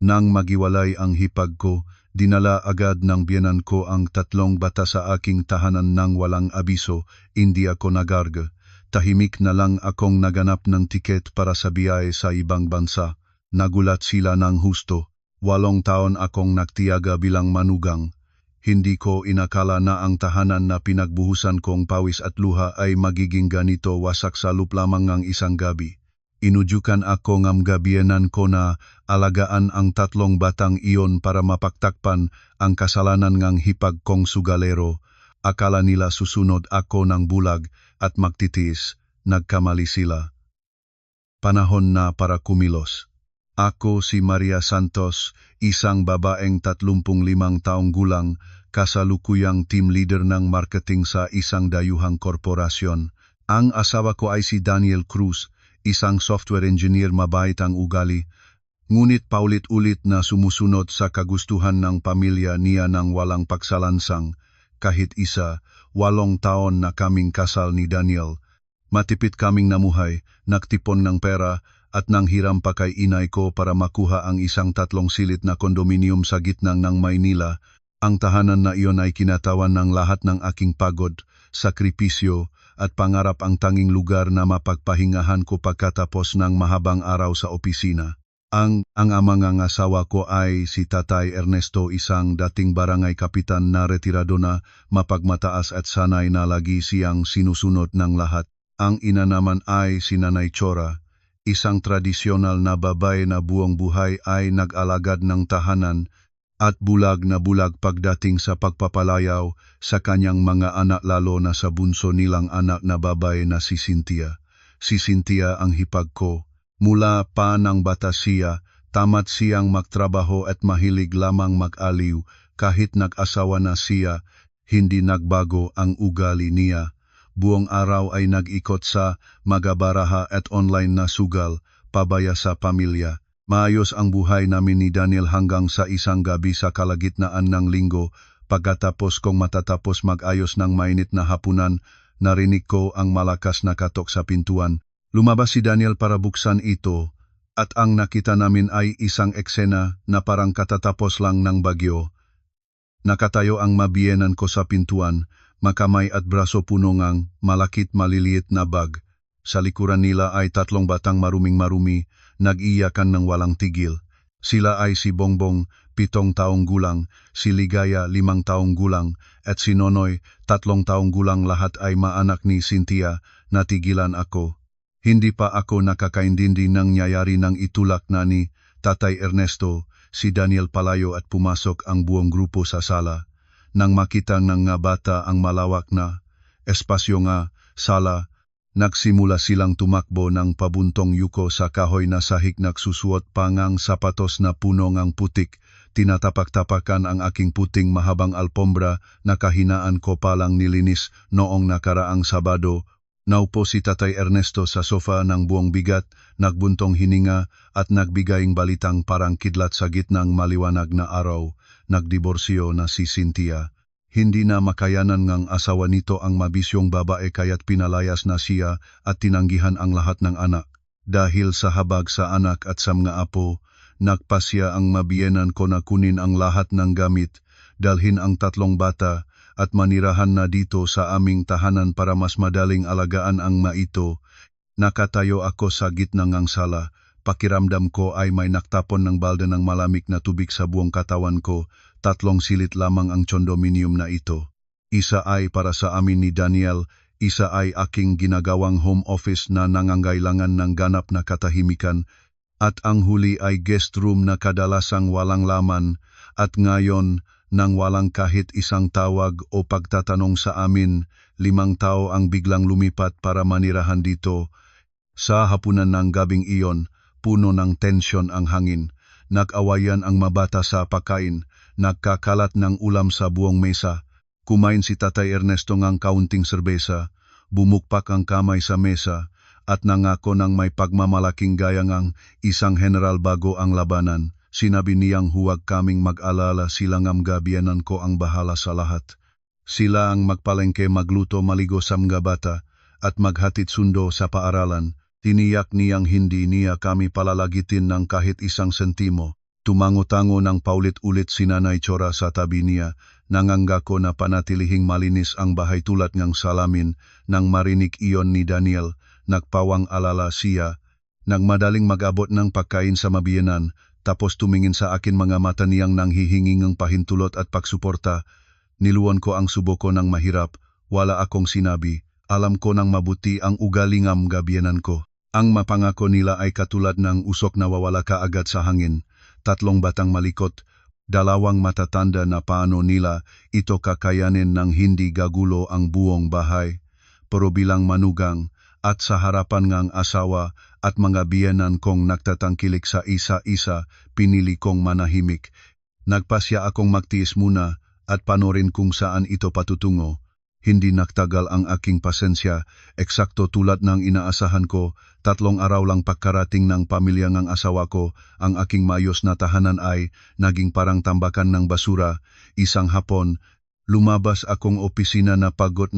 Nang magiwalay ang hipag ko, dinala agad ng biyenan ko ang 3 bata sa aking tahanan nang walang abiso. Hindi ako nagarga. Tahimik na lang akong naganap ng tiket para sa biyahe sa ibang bansa. Nagulat sila ng husto. 8 taon akong nagtiyaga bilang manugang. Hindi ko inakala na ang tahanan na pinagbuhusan kong pawis at luha ay magiging ganito wasak sa lup lamang ng isang gabi. Inudyukan ako ng gabiyanan ko na alagaan ang 3 batang iyon para mapagtakpan ang kasalanan ng hipag kong sugalero. Akala nila susunod ako ng bulag at magtitiis. Nagkamali sila. Panahon na para kumilos. Ako si Maria Santos, isang babaeng 35 taong gulang, kasalukuyang team leader ng marketing sa isang dayuhang korporasyon. Ang asawa ko ay si Daniel Cruz, isang software engineer mabait ang ugali, ngunit paulit-ulit na sumusunod sa kagustuhan ng pamilya niya ng walang pagsalansang. Kahit isa, 8 taon na kaming kasal ni Daniel. Matipid kaming namuhay, nagtipon ng pera, at nanghiram pa kay inay ko para makuha ang isang 3 silit na kondominium sa gitna ng Maynila. Ang tahanan na iyon ay kinatawan ng lahat ng aking pagod, sakripisyo, at pangarap, ang tanging lugar na mapagpahingahan ko pagkatapos ng mahabang araw sa opisina. Ang amang asawa ko ay si Tatay Ernesto, isang dating barangay kapitan na retirado na, mapagmataas at sanay na lagi siyang sinusunod ng lahat. Ang ina naman ay si Nanay Chora, isang tradisyonal na babae na buong buhay ay nag-alagad ng tahanan at bulag na bulag pagdating sa pagpapalayaw sa kanyang mga anak, lalo na sa bunso nilang anak na babae na si Cynthia. Si Cynthia ang hipag ko. Mula pa ng bata siya, tamat siyang magtrabaho at mahilig lamang mag-aliw. Kahit nag-asawa na siya, hindi nagbago ang ugali niya. Buong araw ay nag-ikot sa magabaraha at online na sugal, pabaya sa pamilya. Maayos ang buhay namin ni Daniel hanggang sa isang gabi sa kalagitnaan ng linggo. Pagkatapos kong matatapos mag-ayos ng mainit na hapunan, narinig ko ang malakas na katok sa pintuan. Lumabas si Daniel para buksan ito, at ang nakita namin ay isang eksena na parang katatapos lang ng bagyo. Nakatayo ang mabiyenan ko sa pintuan, makamay at braso puno ng malakit maliliit na bag. Sa likuran nila ay 3 batang maruming-marumi, nag-iyakan ng walang tigil. Sila ay si Bongbong, 7 taong gulang, si Ligaya, 5 taong gulang, at si Nonoy, 3 taong gulang. Lahat ay maanak ni Cynthia. Natigilan ako. Hindi pa ako nakakaintindi ng nangyayari nang itulak na ni Tatay Ernesto si Daniel palayo at pumasok ang buong grupo sa sala. Nang makita ng nga bata ang malawak na espasyo nga sala, nagsimula silang tumakbo ng pabuntong yuko sa kahoy na sahig. Nagsusuot pa ngang sapatos na puno ngang putik. Tinatapak-tapakan ang aking puting mahabang alpombra na kahinaan ko palang nilinis noong nakaraang Sabado. Naupo si Tatay Ernesto sa sofa ng buong bigat, nagbuntong hininga at nagbigayng balitang parang kidlat sa gitnang maliwanag na araw. Nagdiborsyo na si Cynthia. Hindi na makayanan ngang asawa nito ang mabisyong babae kaya't pinalayas na siya at tinanggihan ang lahat ng anak. Dahil sa habag sa anak at sa mga apo, nagpasya ang mabiyenan ko na kunin ang lahat ng gamit, dalhin ang 3 bata, at manirahan na dito sa aming tahanan para mas madaling alagaan ang maito. Nakatayo ako sa gitna ng sala. Pakiramdam ko ay may naktapon ng balde ng malamig na tubig sa buong katawan ko. 3 silit lamang ang condominium na ito. Isa ay para sa amin ni Daniel, isa ay aking ginagawang home office na nangangailangan ng ganap na katahimikan, at ang huli ay guest room na kadalasang walang laman, at ngayon, nang walang kahit isang tawag o pagtatanong sa amin, 5 tao ang biglang lumipat para manirahan dito. Sa hapunan ng gabing iyon, puno ng tensyon ang hangin. Nag-awayan ang mabata sa pagkain, nagkakalat ng ulam sa buong mesa. Kumain si Tatay Ernesto ng kaunting serbesa, bumukpak ang kamay sa mesa, at nangako ng may pagmamalaking gaya ng isang general bago ang labanan. Sinabi niyang huwag kaming mag-alala, silang ang gabiyanan ko ang bahala sa lahat. Sila ang magpalengke, magluto, maligo sa mga bata, at maghatid sundo sa paaralan. Tiniyak niyang hindi niya kami palalagitin ng kahit isang sentimo. Tumango-tango ng paulit-ulit si Nanay Chora sa tabi niya, nanganggako na panatilihing malinis ang bahay tulad ng salamin. Nang marinig iyon ni Daniel, nagpawang alala siya. Nagmadaling mag-abot ng pagkain sa mabiyanan, tapos tumingin sa akin mga mata niyang nang hihingingang pahintulot at pagsuporta. Niluon ko ang subo ko ng mahirap, wala akong sinabi. Alam ko nang mabuti ang ugalingam gabiyanan ko. Ang mapangako nila ay katulad ng usok na wawala kaagad sa hangin. 3 batang malikot, 2 matatanda na paano nila ito kakayanin ng hindi gagulo ang buong bahay. Pero bilang manugang at sa harapan ng asawa at mga biyanan kong nagtatangkilik sa isa-isa, pinili kong manahimik. Nagpasya akong magtiis muna at panorin kung saan ito patutungo. Hindi nagtagal ang aking pasensya, eksakto tulad ng inaasahan ko. 3 araw lang pagkarating ng pamilya ng asawa ko, ang aking mayos na tahanan ay naging parang tambakan ng basura. Isang hapon, lumabas akong opisina na pagod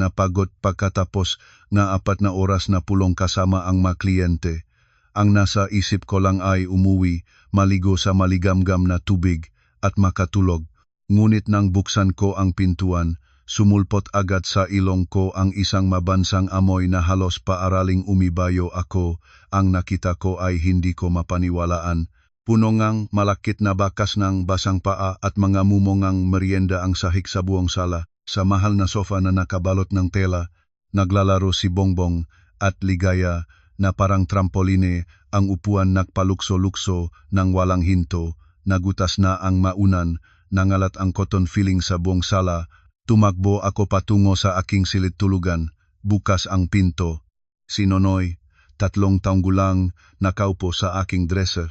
pagkatapos nga 4 na oras na pulong kasama ang mga kliyente. Ang nasa isip ko lang ay umuwi, maligo sa maligamgam na tubig at makatulog. Ngunit nang buksan ko ang pintuan, sumulpot agad sa ilong ko ang isang mabansang amoy na halos paaraling umibayo ako. Ang nakita ko ay hindi ko mapaniwalaan. Puno ngang malakit na bakas ng basang paa at mga mumongang merienda ang sahig sa buong sala. Sa mahal na sofa na nakabalot ng tela, naglalaro si Bongbong at Ligaya na parang trampoline. Ang upuan nagpalukso-lukso ng walang hinto. Nagutas na ang maunan, nangalat ang cotton filling sa buong sala. Tumakbo ako patungo sa aking silid tulugan. Bukas ang pinto. Si Nonoy, 3 taong gulang, nakaupo sa aking dresser.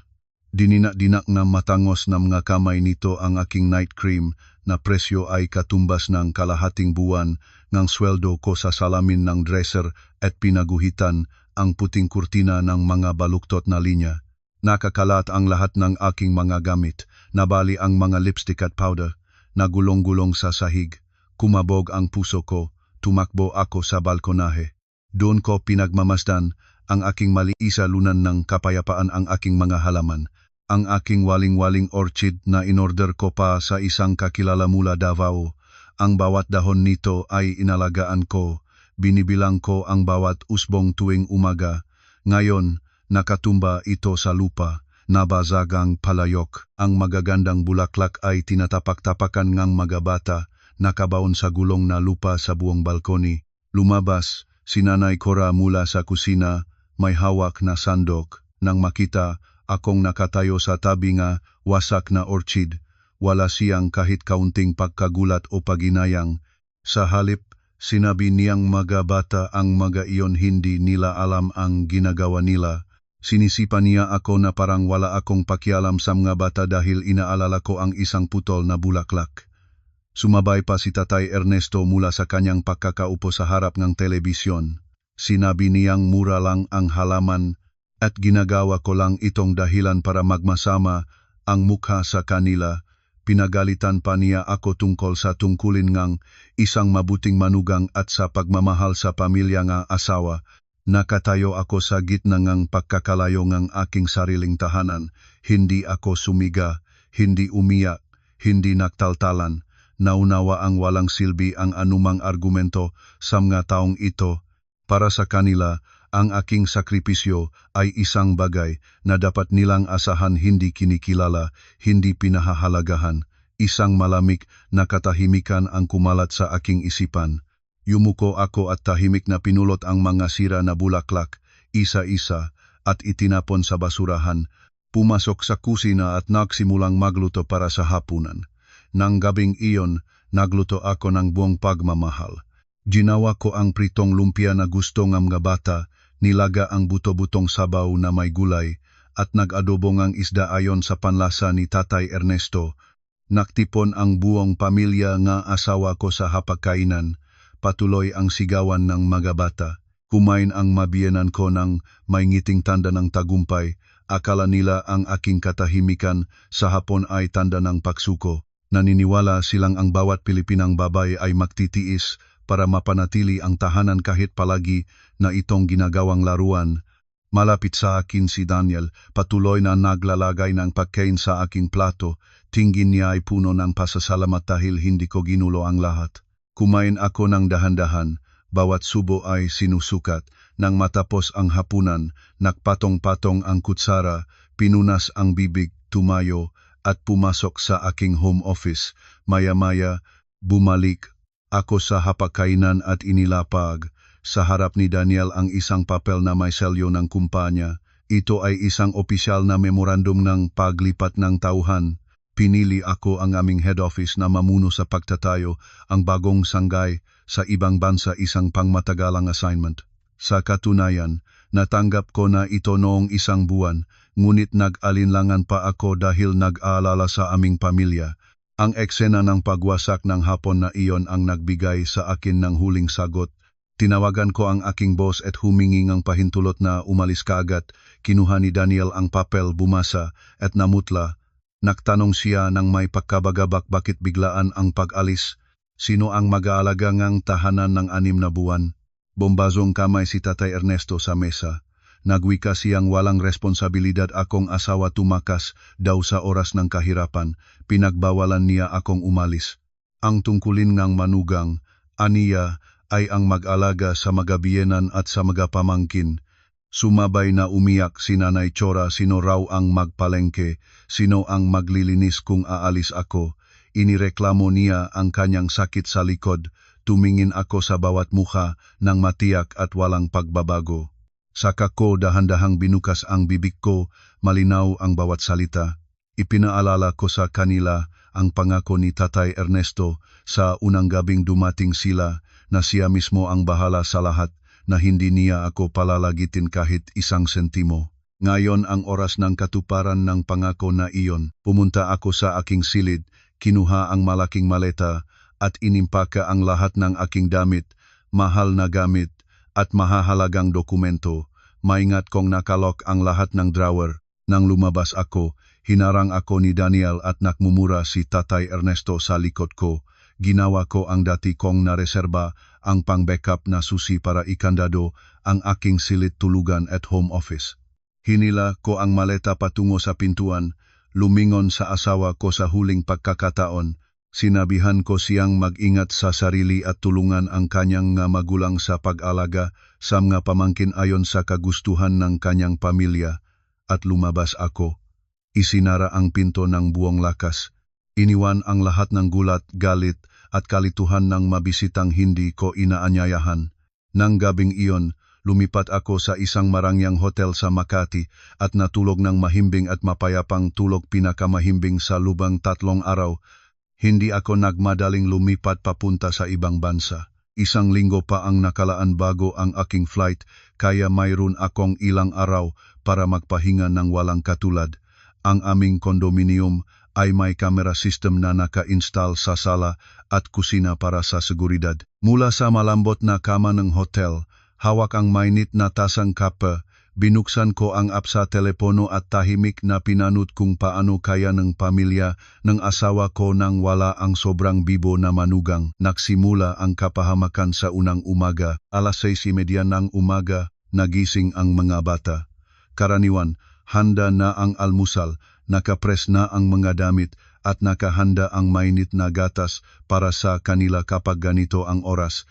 Dininak-dinak na matangos na mga kamay nito ang aking night cream na presyo ay katumbas ng kalahating buwan ng sweldo ko sa salamin ng dresser at pinaguhitan ang puting kurtina ng mga baluktot na linya. Nakakalat ang lahat ng aking mga gamit, nabali ang mga lipstick at powder, nagulong-gulong sa sahig. Kumabog ang puso ko, tumakbo ako sa balkonahe. Doon ko pinagmamasdan ang aking maliisa lunan ng kapayapaan, ang aking mga halaman. Ang aking waling-waling orchid na inorder ko pa sa isang kakilala mula Davao. Ang bawat dahon nito ay inalagaan ko. Binibilang ko ang bawat usbong tuwing umaga. Ngayon, nakatumba ito sa lupa. Nabazagang palayok. Ang magagandang bulaklak ay tinatapak-tapakan ngang mga bata. Nakabaon sa gulong na lupa sa buong balkoni. Lumabas, si Nanay Cora mula sa kusina, may hawak na sandok. Nang makita akong nakatayo sa tabi nga wasak na orchid, wala siyang kahit kaunting pagkagulat o paginayang. Sa halip, sinabi niyang mga bata ang mga iyon, hindi nila alam ang ginagawa nila. Sinisipan niya ako na parang wala akong pakialam sa mga bata dahil inaalala ko ang isang putol na bulaklak. Sumabay pa si Tatay Ernesto mula sa kanyang pagkakaupo sa harap ng telebisyon. Sinabi niyang mura lang ang halaman at ginagawa ko lang itong dahilan para magmasama ang mukha sa kanila. Pinagalitan pa niya ako tungkol sa tungkulin ngang isang mabuting manugang at sa pagmamahal sa pamilya nga asawa. Nakatayo ako sa gitna ngang pagkakalayo ngang aking sariling tahanan. Hindi ako sumiga, hindi umiyak, hindi nagtaltalan. Naunawa ang walang silbi ang anumang argumento sa mga taong ito. Para sa kanila, ang aking sakripisyo ay isang bagay na dapat nilang asahan, hindi kinikilala, hindi pinahahalagahan. Isang malamig na katahimikan ang kumalat sa aking isipan. Yumuko ako at tahimik na pinulot ang mga sira na bulaklak, isa-isa, at itinapon sa basurahan. Pumasok sa kusina at nagsimulang magluto para sa hapunan. Nang gabing iyon, nagluto ako ng buong pagmamahal. Ginawa ko ang pritong lumpia na gusto ng mga bata, nilaga ang buto-butong sabaw na may gulay, at nag-adobo ng isda ayon sa panlasa ni Tatay Ernesto. Naktipon ang buong pamilya nga asawa ko sa hapagkainan. Patuloy ang sigawan ng mga bata. Kumain ang mabiyanan ko ng may ngiting tanda ng tagumpay. Akala nila ang aking katahimikan sa hapon ay tanda ng pagsuko. Naniniwala silang ang bawat Pilipinang babae ay magtitiis para mapanatili ang tahanan kahit palagi na itong ginagawang laruan. Malapit sa akin si Daniel, patuloy na naglalagay ng pagkain sa aking plato. Tingin niya ay puno ng pasasalamat dahil hindi ko ginulo ang lahat. Kumain ako ng dahan-dahan, bawat subo ay sinusukat. Nang matapos ang hapunan, nagpatong-patong ang kutsara, pinunas ang bibig, tumayo, at pumasok sa aking home office. Maya-maya, bumalik ako sa hapagkainan at inilapag sa harap ni Daniel ang isang papel na may selyo ng kumpanya. Ito ay isang opisyal na memorandum ng paglipat ng tauhan. Pinili ako ang aming head office na mamuno sa pagtatayo ang bagong sanggay sa ibang bansa, isang pangmatagalang assignment. Sa katunayan, natanggap ko na ito noong 1 buwan, ngunit nag-alinlangan pa ako dahil nag-aalala sa aming pamilya. Ang eksena ng pagwasak ng hapon na iyon ang nagbigay sa akin ng huling sagot. Tinawagan ko ang aking boss at humingi ng pahintulot na umalis kaagad. Kinuha ni Daniel ang papel, bumasa at namutla. Nagtanong siya ng may pagkabagabak bakit biglaan ang pag-alis. Sino ang mag-aalaga ng tahanan ng 6 na buwan? Bombazong kamay si Tatay Ernesto sa mesa. Nagwika siyang walang responsibilidad akong asawa, tumakas daw sa oras ng kahirapan. Pinagbawalan niya akong umalis. Ang tungkulin ngang manugang, aniya, ay ang mag-alaga sa mga biyenan at sa mga pamangkin. Sumabay na umiyak si Nanay Chora. Sino raw ang magpalengke? Sino ang maglilinis kung aalis ako? Inireklamo niya ang kanyang sakit sa likod. Tumingin ako sa bawat mukha ng matiyak at walang pagbabago. Saka ko dahan-dahang binukas ang bibig ko, malinaw ang bawat salita. Ipinaalala ko sa kanila ang pangako ni Tatay Ernesto sa unang gabing dumating sila na siya mismo ang bahala sa lahat, na hindi niya ako palalagitin kahit 1 sentimo. Ngayon ang oras ng katuparan ng pangako na iyon. Pumunta ako sa aking silid, kinuha ang malaking maleta at inimpaka ang lahat ng aking damit, mahal na gamit at mahahalagang dokumento. Maingat kong nakalok ang lahat ng drawer. Nang lumabas ako, hinarang ako ni Daniel at nakmumura si Tatay Ernesto sa likod ko. Ginawa ko ang dati kong nareserba, ang pang-backup na susi para ikandado ang aking silid tulugan at home office. Hinila ko ang maleta patungo sa pintuan, lumingon sa asawa ko sa huling pagkakataon. Sinabihan ko siyang mag-ingat sa sarili at tulungan ang kanyang nga magulang sa pag-alaga sa mga pamangkin ayon sa kagustuhan ng kanyang pamilya, at lumabas ako. Isinara ang pinto ng buong lakas. Iniwan ang lahat ng gulat, galit at kalituhan ng mabisitang hindi ko inaanyayahan. Nang gabing iyon, lumipat ako sa isang marangyang hotel sa Makati at natulog ng mahimbing at mapayapang tulog, pinakamahimbing sa lubang 3 araw. Hindi ako nagmadaling lumipat papunta sa ibang bansa. 1 linggo pa ang nakalaan bago ang aking flight, kaya mayroon akong ilang araw para magpahinga ng walang katulad. Ang aming kondominium ay may camera system na naka-install sa sala at kusina para sa seguridad. Mula sa malambot na kama ng hotel, hawak ang mainit na tasang kape, binuksan ko ang app sa telepono at tahimik na pinanut kung paano kaya ng pamilya ng asawa ko nang wala ang sobrang bibo na manugang. Nagsimula ang kapahamakan sa unang umaga, 6:30 ng umaga, nagising ang mga bata. Karaniwan, handa na ang almusal, nakapres na ang mga damit at nakahanda ang mainit na gatas para sa kanila kapag ganito ang oras.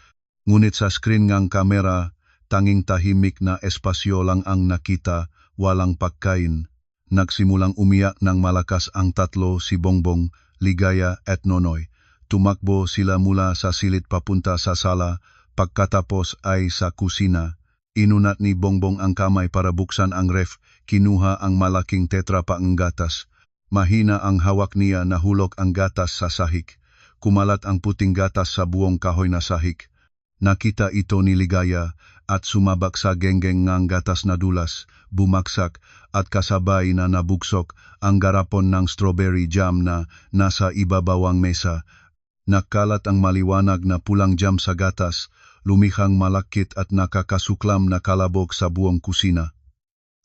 Ngunit sa screen ng kamera, tanging tahimik na espasyo lang ang nakita, walang pagkain. Nagsimulang umiyak ng malakas ang 3, si Bongbong, Ligaya at Nonoy. Tumakbo sila mula sa silid papunta sa sala, pagkatapos ay sa kusina. Inunat ni Bongbong ang kamay para buksan ang ref, kinuha ang malaking tetra pa ang gatas. Mahina ang hawak niya, nahulog ang gatas sa sahig. Kumalat ang puting gatas sa buong kahoy na sahig. Nakita ito ni Ligaya at sumabak sa genggeng ng gatas na dulas, bumaksak at kasabay na nabugsok ang garapon ng strawberry jam na nasa ibabawang mesa. Nakalat ang maliwanag na pulang jam sa gatas, lumihang malakit at nakakasuklam na kalabog sa buong kusina.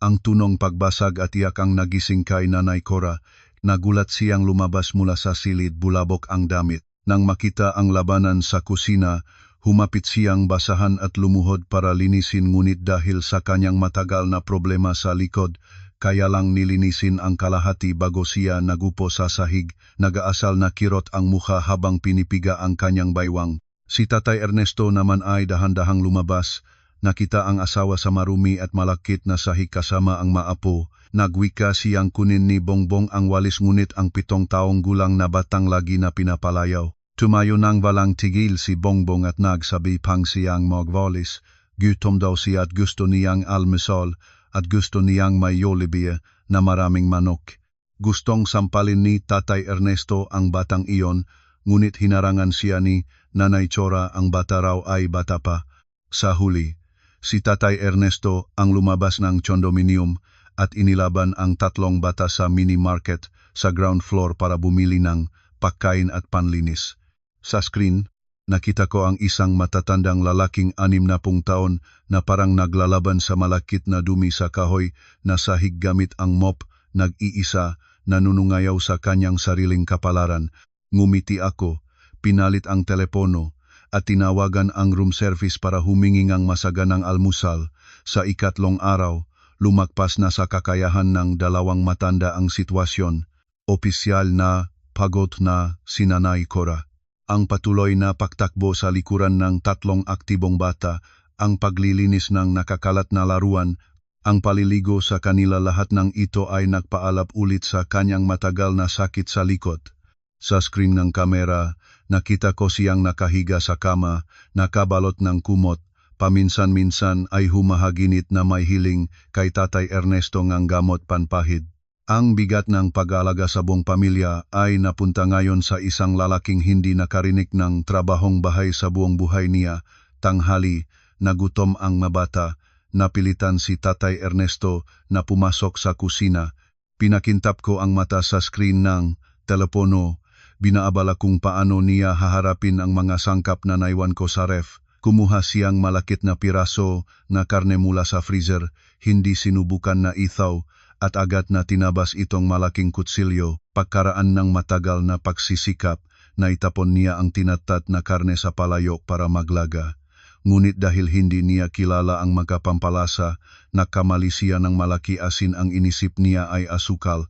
Ang tunong pagbasag at iyak ang nagising kay Nanay Cora. Nagulat siyang lumabas mula sa silid, bulabok ang damit. Nang makita ang labanan sa kusina, Humapit siyang basahan at lumuhod para linisin ngunit dahil sa kanyang matagal na problema sa likod, kaya lang nilinisin ang kalahati bago siya nagupo sa sahig, nagaasal na kirot ang mukha habang pinipiga ang kanyang baywang. Si Tatay Ernesto naman ay dahan-dahang lumabas, nakita ang asawa sa marumi at malakit na sahig kasama ang maapo. Nagwika siyang kunin ni Bongbong ang walis ngunit ang 7 taong gulang na batang lagi na pinapalayaw. Tumayo nang walang tigil si Bongbong at nagsabi pang siyang magwalis. Gutom daw siya at gusto niyang almusal at gusto niyang may Jollibee na maraming manok. Gustong sampalin ni Tatay Ernesto ang batang iyon, ngunit hinarangan siya ni Nanay Chora, ang bata raw ay bata pa. Sa huli, si Tatay Ernesto ang lumabas ng condominium at inilaban ang 3 bata sa mini market sa ground floor para bumili ng pagkain at panlinis. Sa screen, nakita ko ang isang matatandang lalaking 60 taon na parang naglalaban sa malakit na dumi sa kahoy na sahig gamit ang mop, nag-iisa, nanunungayaw sa kanyang sariling kapalaran. Ngumiti ako, pinalit ang telepono, at tinawagan ang room service para humingi ng masaganang almusal. Sa 3 araw, lumagpas na sa kakayahan ng 2 matanda ang sitwasyon. Opisyal na, pagod na si Nanay Cora. Ang patuloy na pagtakbo sa likuran ng 3 aktibong bata, ang paglilinis ng nakakalat na laruan, ang paliligo sa kanila, lahat ng ito ay nagpaalab ulit sa kanyang matagal na sakit sa likod. Sa screen ng kamera, nakita ko siyang nakahiga sa kama, nakabalot ng kumot, paminsan-minsan ay humahaginit na may hiling kay Tatay Ernesto ng gamot panpahid. Ang bigat ng pag-aalaga sa buong pamilya ay napunta ngayon sa isang lalaking hindi nakarinig ng trabahong bahay sa buong buhay niya. Tanghali, nagutom ang mabata, napilitan si Tatay Ernesto na pumasok sa kusina. Pinakintap ko ang mata sa screen ng telepono, binaabala kung paano niya haharapin ang mga sangkap na naiwan ko sa ref. Kumuha siyang malakit na piraso na karne mula sa freezer, hindi sinubukan na ithaw, at agad na tinabas itong malaking kutsilyo. Pagkaraan ng matagal na pagsisikap, naitapon niya ang tinatat na karne sa palayok para maglaga. Ngunit dahil hindi niya kilala ang magkapampalasa, nakamali siya ng malaki asin, ang inisip niya ay asukal.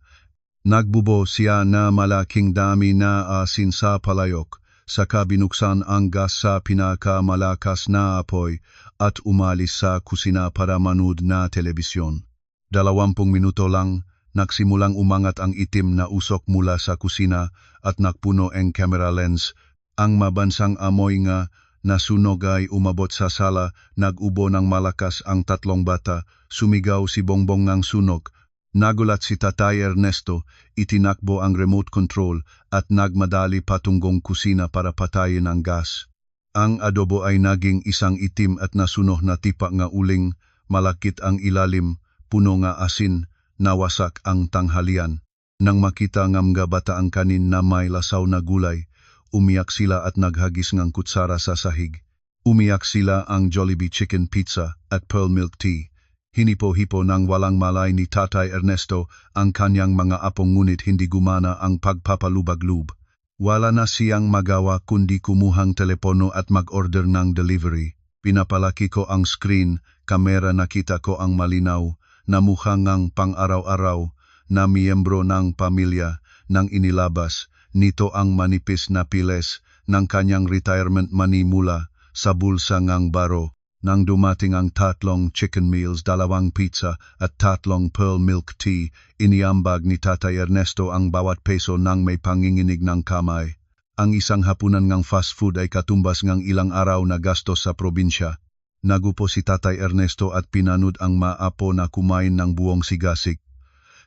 Nagbubo siya na malaking dami na asin sa palayok, saka binuksan ang gas sa pinakamalakas na apoy at umalis sa kusina para manood na telebisyon. 20 minuto lang, nagsimulang umangat ang itim na usok mula sa kusina at nakpuno ang camera lens. Ang mabansang amoy nga nasunog ay umabot sa sala, nag-ubo ng malakas ang 3 bata, sumigaw si Bongbong ng sunog. Nagulat si Tatay Ernesto, itinakbo ang remote control at nagmadali patungong kusina para patayin ang gas. Ang adobo ay naging isang itim at nasunog na tipa nga uling, malakit ang ilalim, puno nga asin, nawasak ang tanghalian. Nang makita ng mga bata ang kanin na may lasaw na gulay, umiyak sila at naghagis ng kutsara sa sahig. Umiyak sila ang Jollibee chicken pizza at pearl milk tea. Hinipo-hipo ng walang malay ni Tatay Ernesto ang kanyang mga apong ngunit hindi gumana ang pagpapalubag-lub. Wala na siyang magawa kundi kumuhang telepono at mag-order ng delivery. Pinapalaki ko ang screen, kamera, nakita ko ang malinaw na mukha ngang pang-araw-araw na miyembro ng pamilya nang inilabas nito ang manipis na piles ng kanyang retirement money mula sa bulsa ngang baro. Nang dumating ang 3 chicken meals, 2 pizza at 3 pearl milk tea, iniambag ni Tatay Ernesto ang bawat peso nang may panginginig ng kamay. Ang isang hapunan ngang fast food ay katumbas ngang ilang araw na gastos sa probinsya. Nagupo si Tatay Ernesto at pinanud ang maapo na kumain ng buong sigasig.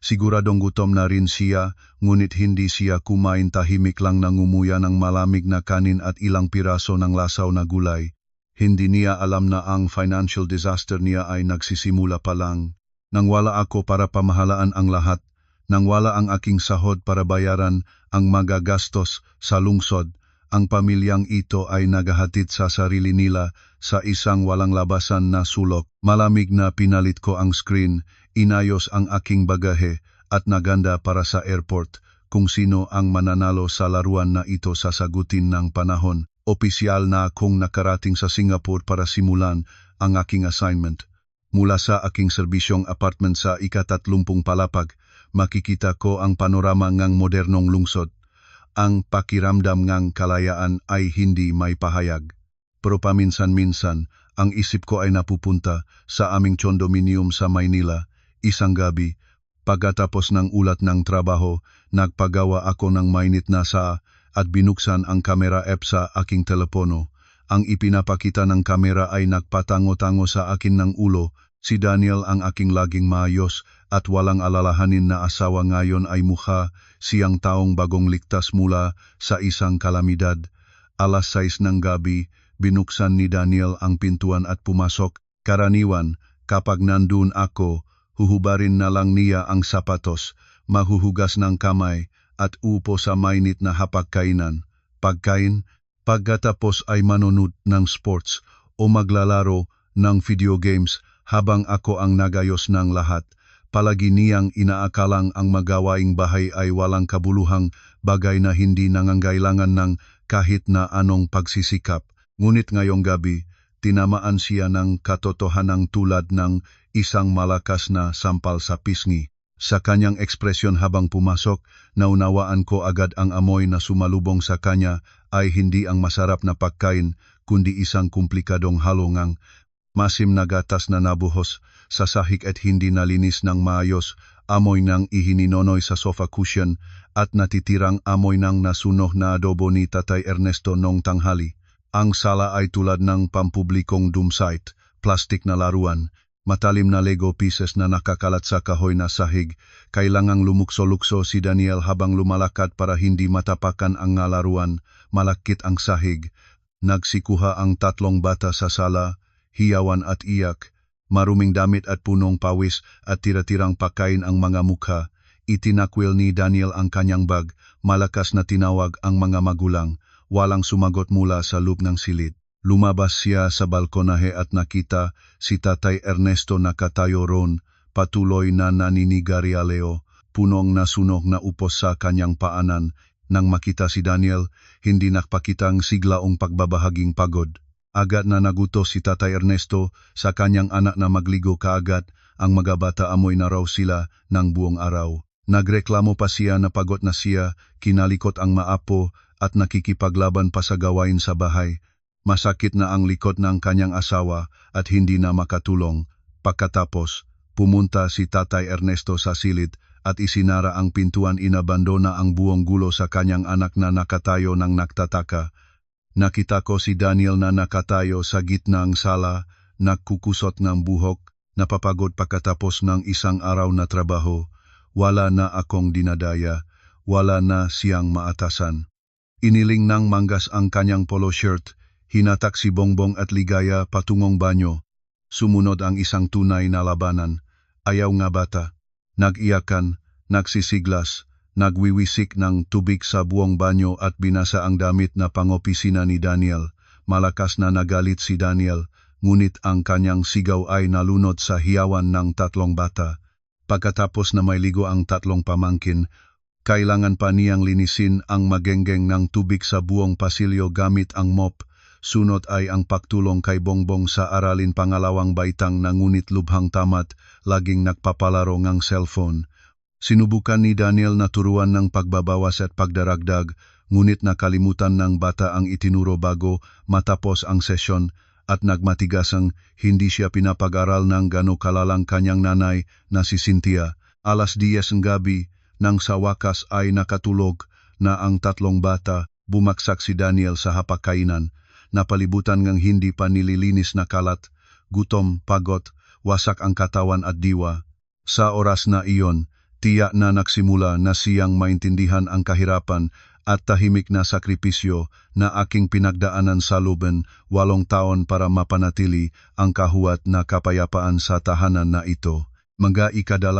Siguradong gutom na rin siya, ngunit hindi siya kumain, tahimik lang nangumuya ng malamig na kanin at ilang piraso ng lasaw na gulay. Hindi niya alam na ang financial disaster niya ay nagsisimula pa lang. Nang wala ako para pamahalaan ang lahat, nang wala ang aking sahod para bayaran ang magagastos sa lungsod, ang pamilyang ito ay naghahatid sa sarili nila sa isang walang labasan na sulok. Malamig na pinalit ko ang screen, inayos ang aking bagahe at naganda para sa airport. Kung sino ang mananalo sa laruan na ito sasagutin ng panahon. Opisyal na akong nakarating sa Singapore para simulan ang aking assignment. Mula sa aking serbisyong apartment sa ika-30 palapag, makikita ko ang panorama ng modernong lungsod. Ang pakiramdam ng kalayaan ay hindi may pahayag. Pero paminsan-minsan, ang isip ko ay napupunta sa aming condominium sa Maynila. Isang gabi, pagkatapos ng ulat ng trabaho, nagpagawa ako ng mainit na sa at binuksan ang camera app sa aking telepono. Ang ipinapakita ng kamera ay nagpatango-tango sa akin ng ulo. Si Daniel ang aking laging maayos at walang alalahanin na asawa ngayon ay mukha siyang taong bagong ligtas mula sa isang kalamidad. Alas 6 ng gabi, binuksan ni Daniel ang pintuan at pumasok. Karaniwan, kapag nandun ako, huhubarin na lang niya ang sapatos, mahuhugas ng kamay, at upo sa mainit na hapagkainan. Pagkain, pagkatapos ay manonood ng sports o maglalaro ng video games habang ako ang nagayos ng lahat. Palagi niyang inaakalang ang magawaing bahay ay walang kabuluhang bagay na hindi nangangailangan ng kahit na anong pagsisikap. Ngunit ngayong gabi, tinamaan siya ng katotohanang tulad ng isang malakas na sampal sa pisngi. Sa kanyang ekspresyon habang pumasok, naunawaan ko agad ang amoy na sumalubong sa kanya ay hindi ang masarap na pagkain, kundi isang komplikadong halongang masim na gatas na nabuhos sa sahig at hindi nalinis ng maayos, amoy ng ihininonoy sa sofa cushion at natitirang amoy ng nasunog na adobo ni Tatay Ernesto noong tanghali. Ang sala ay tulad ng pampublikong dump site, plastik na laruan, matalim na Lego pieces na nakakalat sa kahoy na sahig. Kailangang lumukso-lukso si Daniel habang lumalakad para hindi matapakan ang laruan. Malakit ang sahig. Nagsikuha ang 3 bata sa sala, hiyawan at iyak. Maruming damit at punong pawis at tira-tirang pagkain ang mga mukha. Itinakwil ni Daniel ang kanyang bag. Malakas na tinawag ang mga magulang. Walang sumagot mula sa loob ng silid. Lumabas siya sa balkonahe at nakita si Tatay Ernesto nakatayo roon, patuloy na naninigarilyo, punong nasunog na upos sa kanyang paanan. Nang makita si Daniel, hindi nakpakitang siglaong pagbabahaging pagod. Agad na nagutos si Tatay Ernesto sa kanyang anak na magligo kaagad. Ang mga bata amoy na raw sila ng buong araw. Nagreklamo pa siya na pagod na siya, kinalikot ang maapo at nakikipaglaban pa sa gawain sa bahay. Masakit na ang likod ng kanyang asawa at hindi na makatulong. Pagkatapos, pumunta si Tatay Ernesto sa silid at isinara ang pintuan. Inabandona ang buong gulo sa kanyang anak na nakatayo ng nagtataka. Nakita ko si Daniel na nakatayo sa gitna ng sala, nagkukusot ng buhok, napapagod pagkatapos ng isang araw na trabaho. Wala na akong dinadaya, wala na siyang maatasan. Iniling ng manggas ang kanyang polo shirt. Hinatak si Bongbong at Ligaya patungong banyo. Sumunod ang isang tunay na labanan. Ayaw nga bata. Nag-iyakan, nagsisiglas, nagwiwisik ng tubig sa buong banyo at binasa ang damit na pangopisina ni Daniel. Malakas na nagalit si Daniel, ngunit ang kanyang sigaw ay nalunod sa hiyawan ng 3 bata. Pagkatapos na mailigo ang 3 pamangkin, kailangan pa niyang linisin ang magenggeng ng tubig sa buong pasilyo gamit ang mop. Sunod ay ang pagtulong kay Bongbong sa aralin pangalawang baitang na ngunit lubhang tamat, laging nagpapalaro ng cellphone. Sinubukan ni Daniel na turuan ng pagbabawas at pagdaragdag, ngunit nakalimutan ng bata ang itinuro bago matapos ang sesyon at nagmatigasang hindi siya pinapag-aral ng gano kalalang kanyang nanay na si Cynthia. Alas 10 ng gabi, nang sa wakas ay nakatulog na ang 3 bata, bumaksak si Daniel sa hapagkainan. Napalibutan ngang hindi pa nililinis na kalat, gutom, pagod, wasak ang katawan at diwa. Sa oras na iyon, tiyak na nagsimula na siyang maintindihan ang kahirapan at tahimik na sakripisyo na aking pinagdaanan sa looban 8 taon para mapanatili ang kahuwat na kapayapaan sa tahanan na ito. Mga ika-2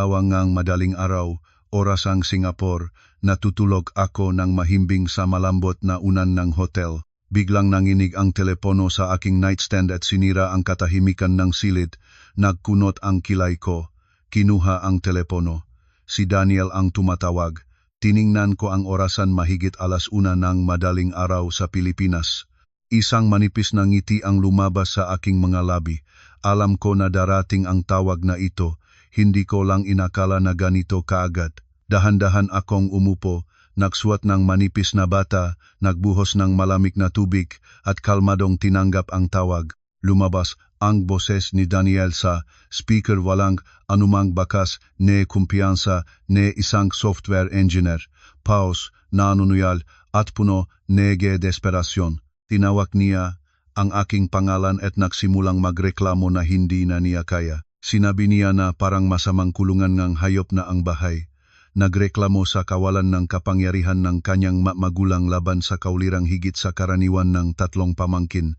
madaling araw, oras ang Singapore, natutulog ako ng mahimbing sa malambot na unan ng hotel. Biglang nanginig ang telepono sa aking nightstand at sinira ang katahimikan ng silid. Nagkunot ang kilay ko. Kinuha ang telepono. Si Daniel ang tumatawag. Tiningnan ko ang orasan, mahigit 1:00 ng madaling araw sa Pilipinas. Isang manipis na ngiti ang lumabas sa aking mga labi. Alam ko na darating ang tawag na ito. Hindi ko lang inakala na ganito kaagad. Dahan-dahan akong umupo, nagsuot ng manipis na bata, nagbuhos ng malamig na tubig, at kalmadong tinanggap ang tawag. Lumabas ang boses ni Daniel sa speaker, walang anumang bakas, ne kumpiyansa, ne isang software engineer. Pause, nanunuyal, at puno, nege desperasyon. Tinawag niya ang aking pangalan at nagsimulang magreklamo na hindi na niya kaya. Sinabi niya na parang masamang kulungan ng hayop na ang bahay. Nagreklamo sa kawalan ng kapangyarihan ng kanyang magulang laban sa kaulirang higit sa karaniwan ng 3 pamangkin.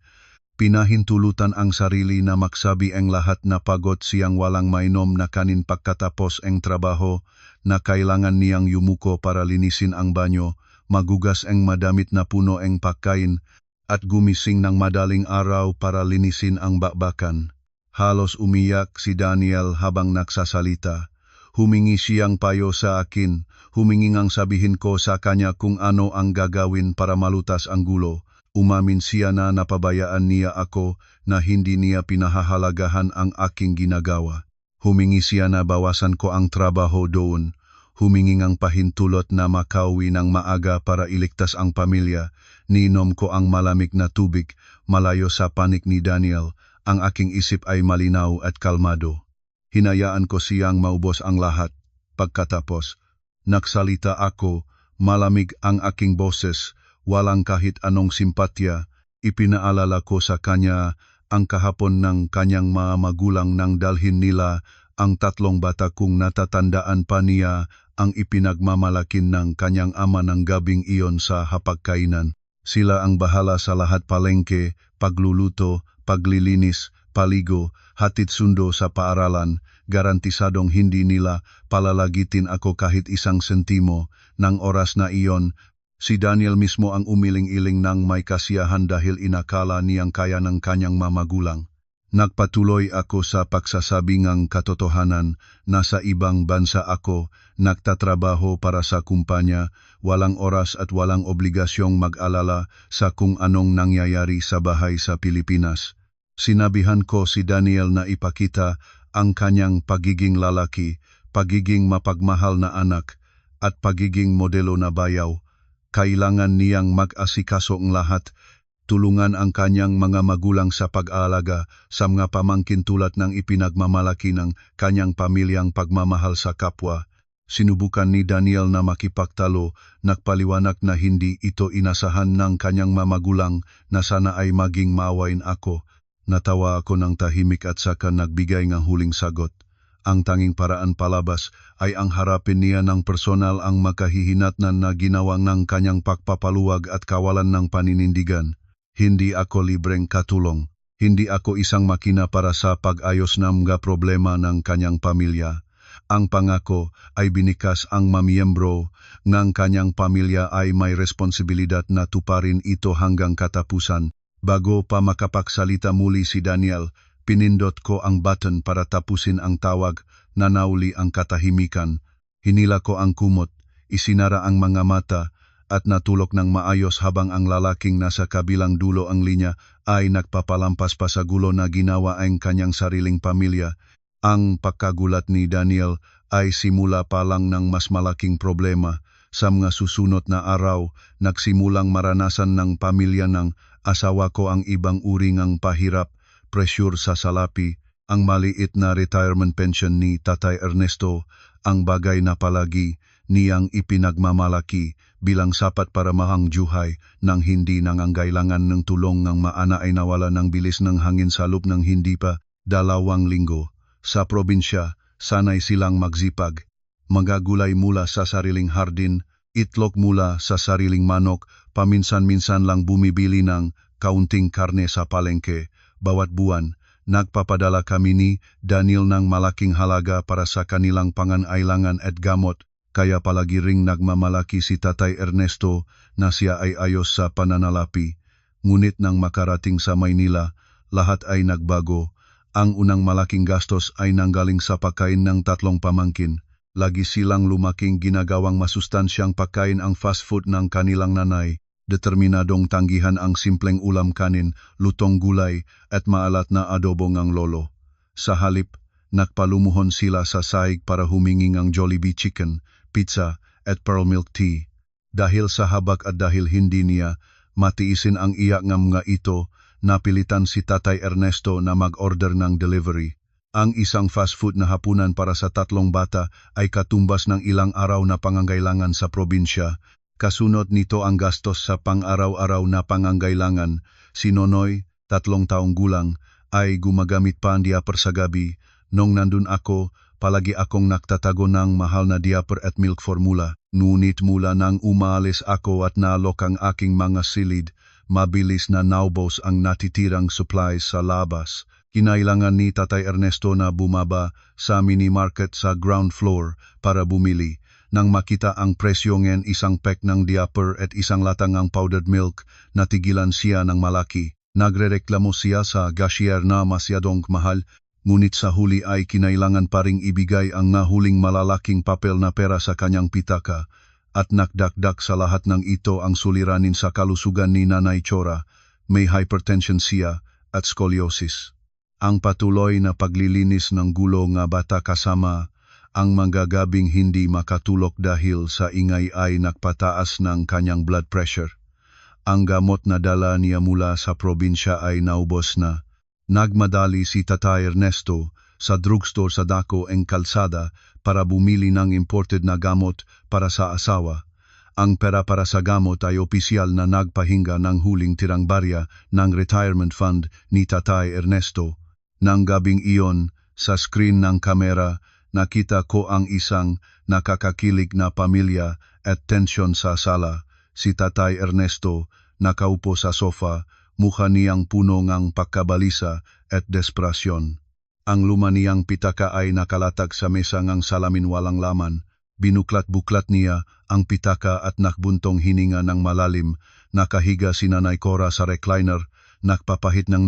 Pinahintulutan ang sarili na magsabi ang lahat na pagod siyang walang mainom na kanin pagkatapos ang trabaho, na kailangan niyang yumuko para linisin ang banyo, magugas ang madamit na puno ang pagkain, at gumising ng madaling araw para linisin ang bakbakan. Halos umiyak si Daniel habang nagsasalita. Humingi siyang payo sa akin, humingi ngang sabihin ko sa kanya kung ano ang gagawin para malutas ang gulo. Umamin siya na napabayaan niya ako, na hindi niya pinahahalagahan ang aking ginagawa. Humingi siya na bawasan ko ang trabaho doon. Humingi ngang pahintulot na makauwi ng maaga para iligtas ang pamilya. Niinom ko ang malamig na tubig, malayo sa panik ni Daniel. Ang aking isip ay malinaw at kalmado. Hinayaan ko siyang maubos ang lahat. Pagkatapos, nagsalita ako, malamig ang aking boses, walang kahit anong simpatya. Ipinaalala ko sa kanya ang kahapon ng kanyang mga magulang nang dalhin nila ang 3 bata kung natatandaan pa niya ang ipinagmamalakin ng kanyang ama ng gabing iyon sa hapagkainan. Sila ang bahala sa lahat, palengke, pagluluto, paglilinis, paligo, hatid sundo sa paaralan. Garantisadong hindi nila palalagitin ako kahit isang sentimo. Ng oras na iyon, si Daniel mismo ang umiling-iling ng may kasiyahan dahil inakala niyang kaya ng kanyang mamagulang. Nagpatuloy ako sa pagsasabing ang katotohanan, nasa ibang bansa ako, nagtatrabaho para sa kumpanya, walang oras at walang obligasyong mag-alala sa kung anong nangyayari sa bahay sa Pilipinas. Sinabihan ko si Daniel na ipakita ang kanyang pagiging lalaki, pagiging mapagmahal na anak, at pagiging modelo na bayaw. Kailangan niyang mag-asikaso ang lahat, tulungan ang kanyang mga magulang sa pag-aalaga sa mga pamangkin tulad ng ipinagmamalaki ng kanyang pamilyang pagmamahal sa kapwa. Sinubukan ni Daniel na makipagtalo, nagpaliwanag na hindi ito inasahan ng kanyang mamagulang na sana ay maging maawain ako. Natawa ako ng tahimik at saka nagbigay ng huling sagot. Ang tanging paraan palabas ay ang harapin niya ng personal ang makahihinatnan na ginawa ng kanyang pagpapaluwag at kawalan ng paninindigan. Hindi ako libreng katulong. Hindi ako isang makina para sa pag-ayos ng mga problema ng kanyang pamilya. Ang pangako ay binikas ang mamiyembro ng kanyang pamilya ay may responsibilidad na tuparin ito hanggang katapusan. Bago pa makapagsalita muli si Daniel, pinindot ko ang button para tapusin ang tawag, nanauli ang katahimikan. Hinila ko ang kumot, isinara ang mga mata, at natulog ng maayos habang ang lalaking nasa kabilang dulo ang linya ay nagpapalampas pa sa gulo na ginawa ang kanyang sariling pamilya. Ang pagkagulat ni Daniel ay simula pa lang ng mas malaking problema. Sa mga susunod na araw, nagsimulang maranasan ng pamilya ng asawa ko ang ibang uri ng pahirap, pressure sa salapi, ang maliit na retirement pension ni Tatay Ernesto, ang bagay na palagi niyang ipinagmamalaki bilang sapat para mahangjuhay nang hindi nangangailangan ng tulong ng maana ay nawala ng bilis ng hangin sa loob ng hindi pa 2 linggo. Sa probinsya, sanay silang magsipag. Mga gulay mula sa sariling hardin, itlog mula sa sariling manok, paminsan-minsan lang bumibili ng kaunting karne sa palengke. Bawat buwan, nagpapadala kami ni Daniel ng malaking halaga para sa kanilang pangangailangan at gamot. Kaya palagi ring nagmamalaki si Tatay Ernesto na siya ay ayos sa pananalapi. Ngunit nang makarating sa Maynila, lahat ay nagbago. Ang unang malaking gastos ay nanggaling sa pagkain ng 3 pamangkin. Lagi silang lumaking ginagawang masustansyang pagkain ang fast food ng kanilang nanay. determinadong tanggihan ang simpleng ulam kanin, lutong gulay at maalat na adobo ngang lolo. Sa halip, nakpalumuhon sila sa saig para humingi ng Jollibee chicken, pizza at pearl milk tea. Dahil sa habak at dahil hindi niya matiisin ang iyak ng mga ito, napilitan si Tatay Ernesto na mag-order ng delivery. Ang isang fast food na hapunan para sa 3 bata ay katumbas ng ilang araw na pangangailangan sa probinsya. Kasunod nito ang gastos sa pang-araw-araw na pangangailangan. Si Nonoy, 3 taong gulang, ay gumagamit pa ang diaper sa gabi. Nung nandun ako, palagi akong nagtatago ng mahal na diaper at milk formula. Ngunit mula nang umalis ako at nalok ang aking mga silid, mabilis na naubos ang natitirang supplies sa labas. Kinailangan ni Tatay Ernesto na bumaba sa mini market sa ground floor para bumili. Nang makita ang presyo ng isang pack ng diaper at isang latang ng powdered milk, natigilan siya ng malaki. Nagrereklamo siya sa cashier na masyadong mahal, ngunit sa huli ay kinailangan pa ring ibigay ang nahuling malalaking papel na pera sa kanyang pitaka. At nakdakdak sa lahat ng ito ang suliranin sa kalusugan ni Nanay Chora. May hypertension siya at scoliosis. Ang patuloy na paglilinis ng gulo nga bata kasama ang manggagabing hindi makatulog dahil sa ingay ay nakpataas ng kanyang blood pressure. Ang gamot na dala niya mula sa probinsya ay naubos na. Nagmadali si Tatay Ernesto sa drugstore sa Dako ang kalsada para bumili ng imported na gamot para sa asawa. Ang pera para sa gamot ay opisyal na nagpahinga ng huling tirang barya ng retirement fund ni Tatay Ernesto. Nang gabing iyon, sa screen ng kamera, nakita ko ang isang nakakakilig na pamilya at tensyon sa sala. Si Tatay Ernesto, nakaupo sa sofa, mukha niyang puno ng pagkabalisa at desperasyon. Ang luma niyang pitaka ay nakalatag sa mesa ng salamin walang laman. Binuklat-buklat niya ang pitaka at nakbuntong hininga ng malalim. Nakahiga si Nanay Cora sa recliner, nakpapahit ng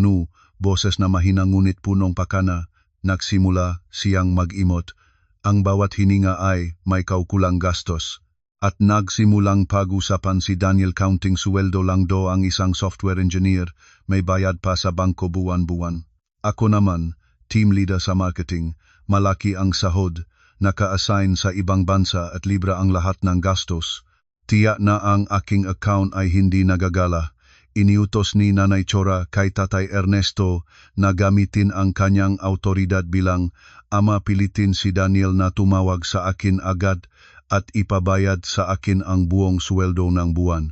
boses na mahina ngunit punong pakana. Nagsimula siyang mag-imot. Ang bawat hininga ay may kaukulang gastos. At nagsimulang pag-usapan si Daniel counting suweldo lang do ang isang software engineer, may bayad pa sa bangko buwan-buwan. Ako naman, team leader sa marketing, malaki ang sahod, naka-assign sa ibang bansa at libra ang lahat ng gastos. Tiyak na ang aking account ay hindi nagagala. Iniutos ni Nanay Chora kay Tatay Ernesto na gamitin ang kanyang autoridad bilang ama, pilitin si Daniel na tumawag sa akin agad at ipabayad sa akin ang buong sweldo ng buwan.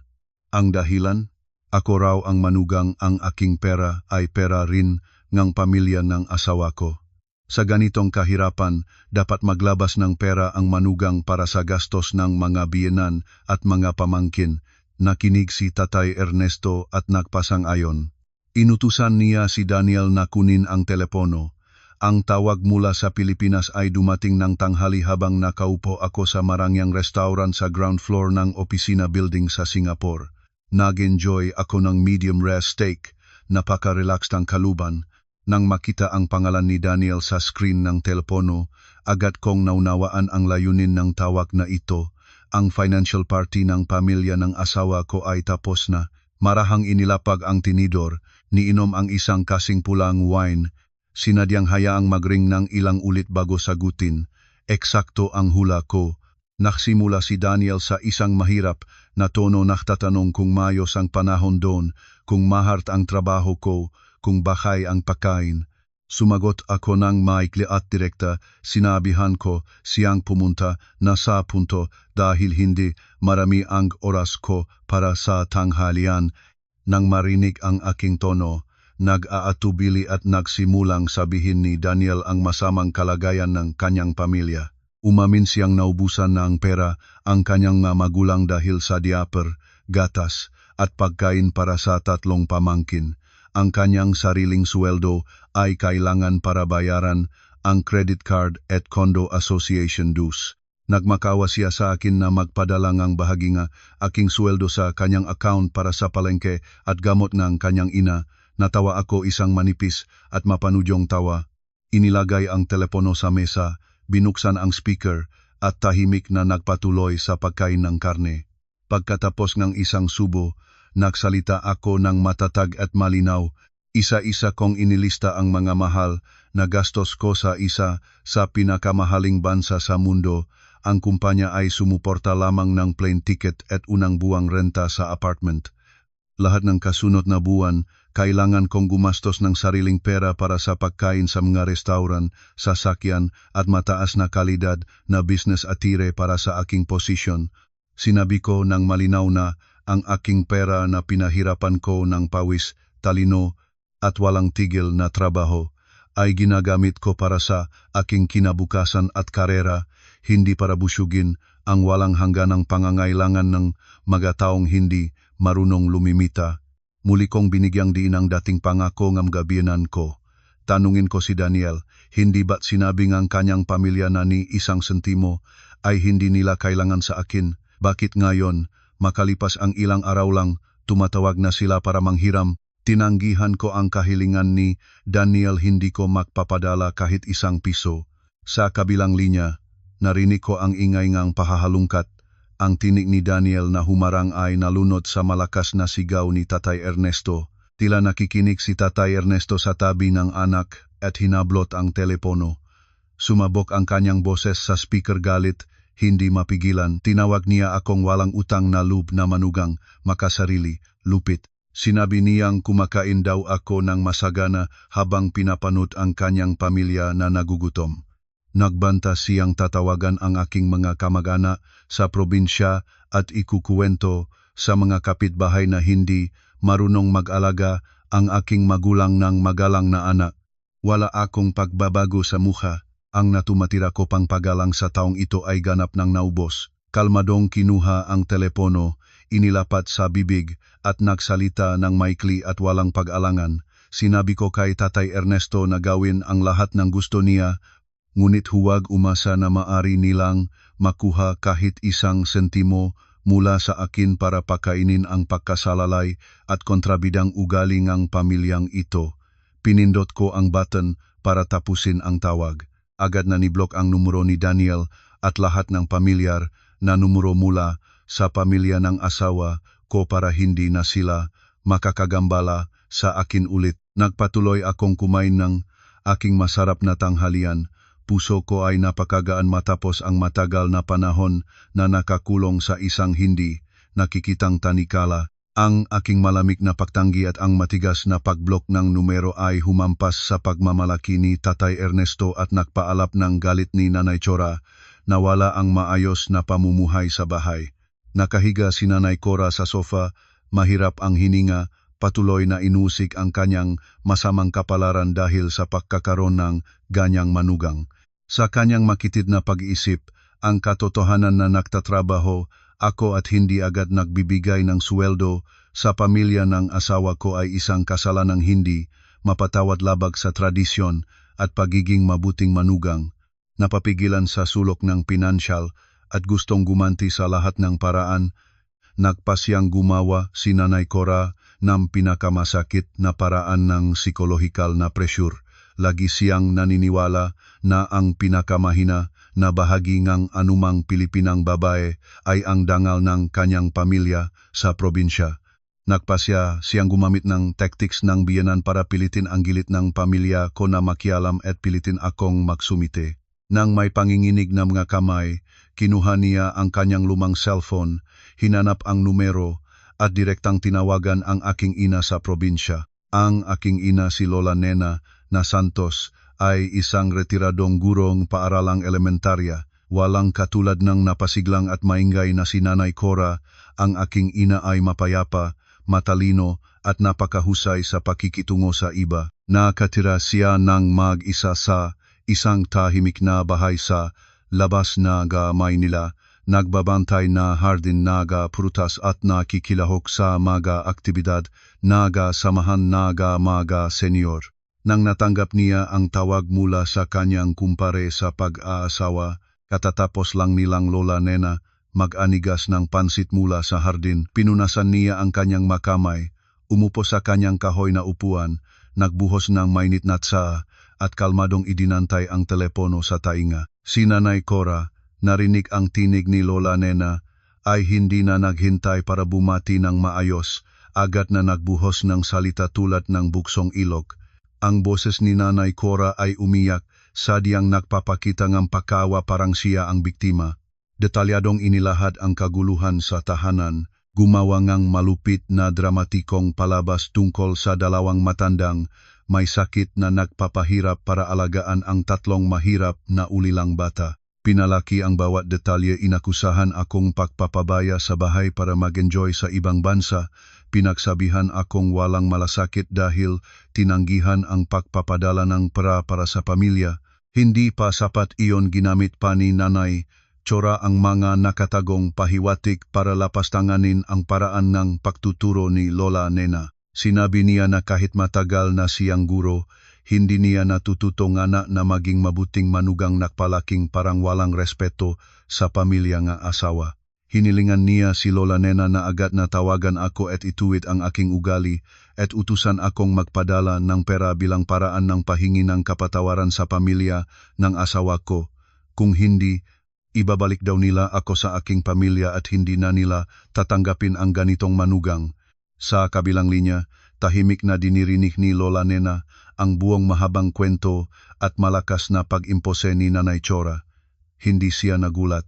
Ang dahilan? Ako raw ang manugang, ang aking pera ay pera rin ng pamilya ng asawa ko. Sa ganitong kahirapan, dapat maglabas ng pera ang manugang para sa gastos ng mga biyenan at mga pamangkin. Nakinig si Tatay Ernesto at nagpasang-ayon. Inutusan niya si Daniel na kunin ang telepono. Ang tawag mula sa Pilipinas ay dumating ng tanghali habang nakaupo ako sa marangyang restaurant sa ground floor ng opisina building sa Singapore. Nag-enjoy ako ng medium rare steak, napaka-relaxed ang kaluban. Nang makita ang pangalan ni Daniel sa screen ng telepono, agad kong naunawaan ang layunin ng tawag na ito. Ang financial party ng pamilya ng asawa ko ay tapos na. Marahang inilapag ang tinidor, niinom ang isang kasing pulang wine. Sinadyang hayaang magring ng ilang ulit bago sagutin. Eksakto ang hula ko. Nagsimula si Daniel sa isang mahirap na tono, nagtatanong kung mayos ang panahon doon, kung mahart ang trabaho ko, kung bakay ang pagkain. Sumagot ako ng maikli at direkta. Sinabihan ko siyang pumunta na sa punto dahil hindi marami ang oras ko para sa tanghalian. Nang marinig ang aking tono, nag-aatubili at nagsimulang sabihin ni Daniel ang masamang kalagayan ng kanyang pamilya. Umamin siyang naubusan ng pera ang kanyang magulang dahil sa diaper, gatas at pagkain para sa 3 pamangkin. Ang kanyang sariling sweldo ay kailangan para bayaran ang credit card at condo association dues. Nagmakawa siya sa akin na magpadala ng bahagi ng aking sweldo sa kanyang account para sa palengke at gamot ng kanyang ina. Natawa ako isang manipis at mapanudyong tawa. Inilagay ang telepono sa mesa, binuksan ang speaker at tahimik na nagpatuloy sa pagkain ng karne. Pagkatapos ng isang subo, nagsalita ako ng matatag at malinaw. Isa-isa kong inilista ang mga mahal na gastos ko sa isa sa pinakamahaling bansa sa mundo. Ang kumpanya ay sumuporta lamang ng plane ticket at unang buwang renta sa apartment. Lahat ng kasunod na buwan, kailangan kong gumastos ng sariling pera para sa pagkain sa mga restauran, sasakyan at mataas na kalidad na business attire para sa aking posisyon. Sinabi ko ng malinaw na ang aking pera na pinahirapan ko ng pawis, talino at walang tigil na trabaho ay ginagamit ko para sa aking kinabukasan at karera, hindi para busyugin ang walang hangganang pangangailangan ng mga taong hindi marunong lumimita. Muli kong binigyang diin ang dating pangako ng gabianan ko. Tanungin ko si Daniel, hindi ba't sinabi ng kanyang pamilya na ni isang sentimo ay hindi nila kailangan sa akin? Bakit ngayon, makalipas ang ilang araw lang, tumatawag na sila para manghiram? Tinanggihan ko ang kahilingan ni Daniel, hindi ko magpapadala kahit isang piso. Sa kabilang linya, narinig ko ang ingay ng pahahalungkat. Ang tinig ni Daniel na humarang ay nalunod sa malakas na sigaw ni Tatay Ernesto. Tila nakikinig si Tatay Ernesto sa tabi ng anak at hinablot ang telepono. Sumabok ang kanyang boses sa speaker, galit, hindi mapigilan. Tinawag niya akong walang utang na loob na manugang, makasarili, lupit. Sinabi niyang kumakain daw ako ng masagana habang pinapanot ang kanyang pamilya na nagugutom. Nagbanta siyang tatawagan ang aking mga kamag-anak sa probinsya at ikukuwento sa mga kapitbahay na hindi marunong mag-alaga ang aking magulang ng magalang na anak. Wala akong pagbabago sa mukha. Ang natumatira ko pang pagalang sa taong ito ay ganap ng naubos. Kalmadong kinuha ang telepono, inilapat sa bibig at nagsalita ng maikli at walang pag-alangan. Sinabi ko kay Tatay Ernesto na gawin ang lahat ng gusto niya, ngunit huwag umasa na maari nilang makuha kahit isang sentimo mula sa akin para pakainin ang pagkasalalay at kontrabidang ugali ng pamilyang ito. Pinindot ko ang button para tapusin ang tawag. Agad na ni-block ang numero ni Daniel at lahat ng pamilyar na numero mula sa pamilya ng asawa ko para hindi na sila makakagambala sa akin ulit. Nagpatuloy akong kumain ng aking masarap na tanghalian. Puso ko ay napakagaan matapos ang matagal na panahon na nakakulong sa isang hindi nakikitang tanikala. Ang aking malamig na pagtanggi at ang matigas na pagblok ng numero ay humampas sa pagmamalaki ni Tatay Ernesto at nagpaalap ng galit ni Nanay Chora na wala ang maayos na pamumuhay sa bahay. Nakahiga si Nanay Cora sa sofa, mahirap ang hininga, patuloy na inusik ang kanyang masamang kapalaran dahil sa pagkakaroon ng ganyang manugang. Sa kanyang makitid na pag-iisip, ang katotohanan na nagtatrabaho ako at hindi agad nagbibigay ng sweldo sa pamilya ng asawa ko ay isang kasalanang hindi mapatawad labag sa tradisyon at pagiging mabuting manugang. Napapigilan sa sulok ng pinansyal at gustong gumanti sa lahat ng paraan, nagpasyang gumawa si Nanay Cora ng pinakamasakit na paraan ng psikolohikal na pressure. Lagi siyang naniniwala na ang pinakamahina na bahagi ng anumang Pilipinang babae ay ang dangal ng kanyang pamilya sa probinsya. Nagpasya siyang gumamit ng tactics ng biyenan para pilitin ang gilit ng pamilya ko na makialam at pilitin akong magsumite. Nang may panginginig na mga kamay, kinuha niya ang kanyang lumang cellphone, hinanap ang numero at direktang tinawagan ang aking ina sa probinsya. Ang aking ina, si Lola Nena na Santos, ay isang retiradong gurong paaralang elementarya. Walang katulad ng napasiglang at maingay na si Nanay Cora. Ang aking ina ay mapayapa, matalino at napakahusay sa pakikitungo sa iba. Nakatira siya ng mag-isa sa isang tahimik na bahay sa labas na Maynila. Nagbabantay na hardin, naga prutas at nakikilahok sa mga aktibidad, naga samahan, naga mga senior. Nang natanggap niya ang tawag mula sa kanyang kumpare sa pag-aasawa, katatapos lang nilang Lola Nena mag-anigas ng pansit mula sa hardin, pinunasan niya ang kanyang makamay, umupo sa kanyang kahoy na upuan, nagbuhos ng mainit na tsaa at kalmadong idinantay ang telepono sa tainga. Si Nanay Cora, narinig ang tinig ni Lola Nena, ay hindi na naghintay para bumati ng maayos. agad na nagbuhos ng salita tulad ng buksong ilog. Ang boses ni Nanay Cora ay umiyak, sadyang nagpapakita ng pagkawa parang siya ang biktima. Detalyadong inilahad ang kaguluhan sa tahanan, gumawa ngang malupit na dramatikong palabas tungkol sa dalawang matandang may sakit na nagpapahirap para alagaan ang tatlong mahirap na ulilang bata. Pinalaki ang bawat detalye, inakusahan akong pagpapabaya sa bahay para mag-enjoy sa ibang bansa, pinagsabihan akong walang malasakit dahil tinanggihan ang pagpapadala ng pera para sa pamilya. Hindi pa sapat iyon, ginamit pa ni Nanay Cora ang mga nakatagong pahiwatig para lapastanganin ang paraan ng pagtuturo ni Lola Nena. Sinabi niya na kahit matagal na siyang guro, hindi niya natututo ng anak na maging mabuting manugang nakpalaking parang walang respeto sa pamilya nga asawa. Hinilingan niya si Lola Nena na agad na tawagan ako at ituwid ang aking ugali at utusan akong magpadala ng pera bilang paraan ng pahingi ng kapatawaran sa pamilya ng asawa ko. Kung hindi, ibabalik daw nila ako sa aking pamilya at hindi na nila tatanggapin ang ganitong manugang. Sa kabilang linya, tahimik na dinirinig ni Lola Nena ang buong mahabang kwento at malakas na pag-impose ni Nanay Cora. Hindi siya nagulat.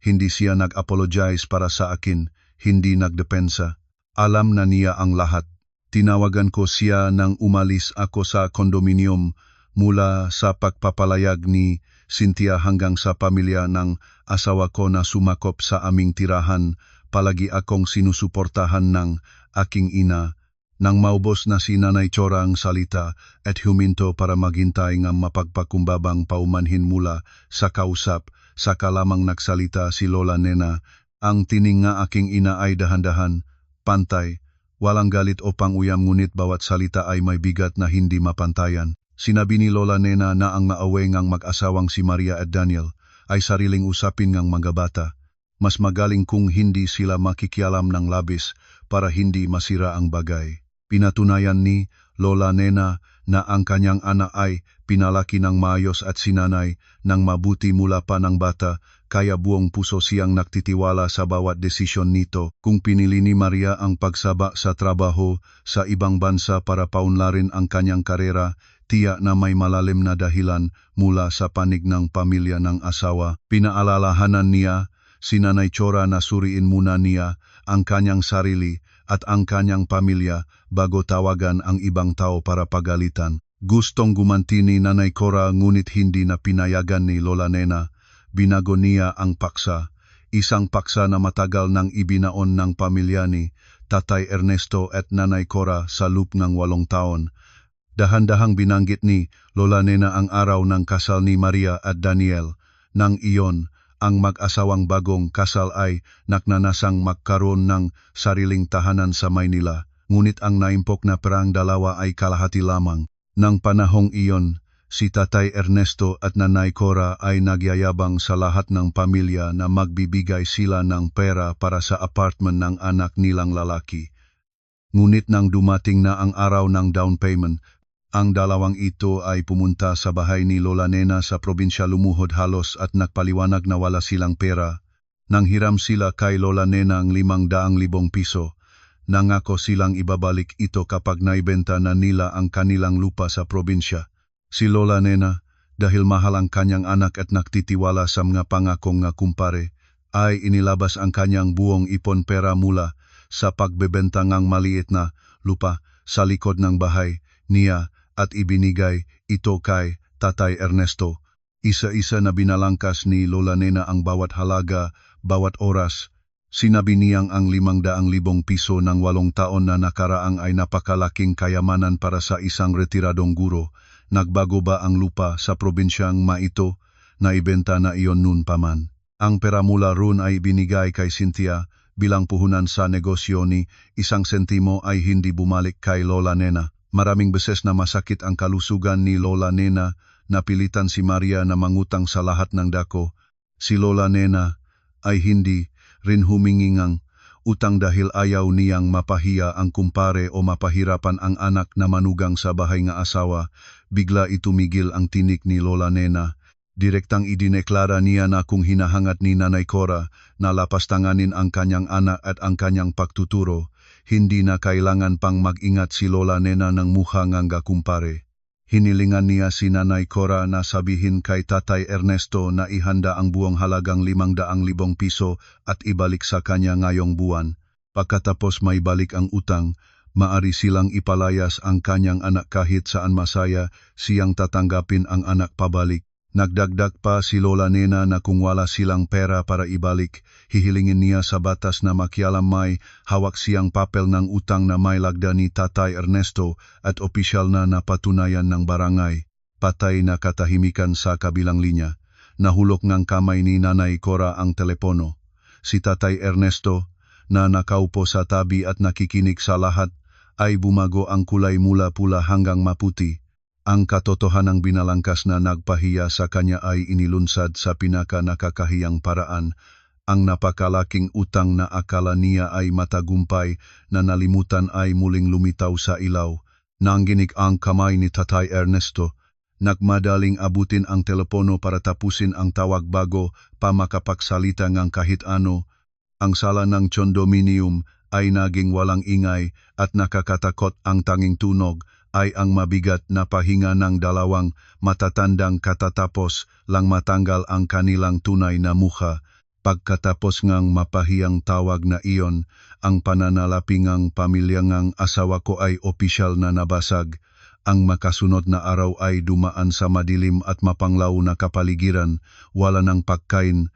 Hindi siya nag-apologize para sa akin. Hindi nagdepensa. Alam na niya ang lahat. Tinawagan ko siya nang umalis ako sa kondominium, mula sa pagpapalayag ni Cynthia hanggang sa pamilya ng asawa ko na sumakop sa aming tirahan. Palagi akong sinusuportahan ng aking ina. Nang maubos na si Nanay Cora ang salita at huminto para maghintay ng mapagpakumbabang paumanhin mula sa kausap, saka lamang nagsalita si Lola Nena. Ang tining nga aking ina ay dahan-dahan, pantay, walang galit o panguyam, ngunit bawat salita ay may bigat na hindi mapantayan. Sinabi ni Lola Nena na ang maaway ngang mag-asawang si Maria at Daniel ay sariling usapin ngang mga bata. Mas magaling kung hindi sila makikialam ng labis para hindi masira ang bagay. Pinatunayan ni Lola Nena na ang kanyang anak ay pinalaki ng maayos at sinanay ng mabuti mula pa ng bata, kaya buong puso siyang nagtitiwala sa bawat desisyon nito. Kung pinili ni Maria ang pagsaba sa trabaho sa ibang bansa para paunlarin ang kanyang karera, tiyak na may malalim na dahilan mula sa panig ng pamilya ng asawa. Pinaalalahanan niya si Nanay Cora na suriin muna niya ang kanyang sarili at ang kanyang pamilya bago tawagan ang ibang tao para pagalitan. Gustong gumanti ni Nanay Cora ngunit hindi na pinayagan ni Lola Nena. Binago niya ang paksa, isang paksa na matagal nang ibinaon ng pamilya ni Tatay Ernesto at Nanay Cora sa loob ng 8 taon. Dahan-dahang binanggit ni Lola Nena ang araw ng kasal ni Maria at Daniel. Nang iyon, ang mag-asawang bagong kasal ay nagnanasang magkaroon ng sariling tahanan sa Maynila, ngunit ang naimpok na perang dalawa ay kalahati lamang. Nang panahong iyon, si Tatay Ernesto at Nanay Cora ay nagyayabang sa lahat ng pamilya na magbibigay sila ng pera para sa apartment ng anak nilang lalaki. Ngunit nang dumating na ang araw ng down payment, ang dalawang ito ay pumunta sa bahay ni Lola Nena sa probinsya, lumuhod halos at nagpaliwanag na wala silang pera. Nang hiram sila kay Lola Nena ang 500,000 piso, nangako silang ibabalik ito kapag naibenta na nila ang kanilang lupa sa probinsya. Si Lola Nena, dahil mahal ang kanyang anak at nagtitiwala sa mga pangakong nga kumpare, ay inilabas ang kanyang buong ipon pera mula sa pagbebenta ngang maliit na lupa sa likod ng bahay niya at ibinigay ito kay Tatay Ernesto. Isa-isa na binalangkas ni Lola Nena ang bawat halaga, bawat oras. Sinabi niyang ang 500,000 piso ng 8 taon na nakaraang ay napakalaking kayamanan para sa isang retiradong guro. Nagbago ba ang lupa sa probinsyang maito? Naibenta na iyon noon pa man. Ang pera mula roon ay binigay kay Cynthia bilang puhunan sa negosyo ni 1 sentimo ay hindi bumalik kay Lola Nena. Maraming beses na masakit ang kalusugan ni Lola Nena, napilitan si Maria na mangutang sa lahat ng dako. Si Lola Nena ay hindi rin humingi ng utang dahil ayaw niyang mapahiya ang kumpare o mapahirapan ang anak na manugang sa bahay nga asawa. Bigla itumigil ang tinik ni Lola Nena. Direktang idineklara niya na kung hinahangat ni Nanay Cora na lapastanganin ang kanyang anak at ang kanyang pagtuturo, hindi na kailangan pang mag-ingat si Lola Nena ng mukha ngang gakumpare. Hinilingan niya si Nanay Cora na sabihin kay Tatay Ernesto na ihanda ang buong halagang 500,000 piso at ibalik sa kanya ngayong buwan. Pagkatapos may balik ang utang, maari silang ipalayas ang kanyang anak kahit saan masaya siyang tatanggapin ang anak pabalik. Nagdagdag pa si Lola Nena na kung wala silang pera para ibalik, hihilingin niya sa batas na makialam may hawak siyang papel ng utang na may lagda ni Tatay Ernesto at opisyal na napatunayan ng barangay. Patay na katahimikan sa kabilang linya. Nahulog ng kamay ni Nanay Cora ang telepono. Si Tatay Ernesto, na nakaupo sa tabi at nakikinig sa lahat, ay bumago ang kulay mula pula hanggang maputi. Ang katotohanang binalangkas na nagpahiya sa kanya ay inilunsad sa pinaka-nakakahiyang paraan. Ang napakalaking utang na akala niya ay matagumpay na nalimutan ay muling lumitaw sa ilaw. Nanginig ang kamay ni Tatay Ernesto. Nagmadaling abutin ang telepono para tapusin ang tawag bago pa makapagsalita ng kahit ano. Ang sala ng condominium ay naging walang ingay at nakakatakot. Ang tanging tunog ay ang mabigat na pahinga ng dalawang matatandang katatapos lang matanggal ang kanilang tunay na mukha. Pagkatapos ngang mapahiyang tawag na iyon, ang pananalapingang pamilyang asawa ko ay opisyal na nabasag. Ang makasunod na araw ay dumaan sa madilim at mapanglaw na kapaligiran, wala ng pagkain.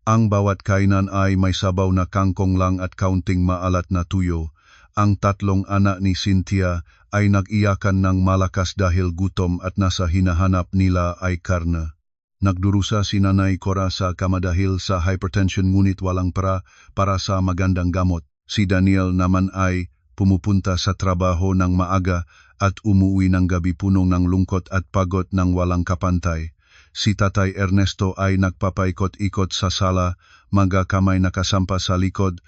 Ang bawat kainan ay may sabaw na kangkong lang at kaunting maalat na tuyo. Ang tatlong anak ni Cynthia ay nag-iyakan ng malakas dahil gutom at nasa hinahanap nila ay karne. Nagdurusa si Nanay Cora sa kama dahil sa hypertension ngunit walang para sa magandang gamot. Si Daniel naman ay pumupunta sa trabaho ng maaga at umuwi ng gabi punong ng lungkot at pagod ng walang kapantay. Si Tatay Ernesto ay nagpapaikot-ikot sa sala, mga kamay nakasampa sa likod,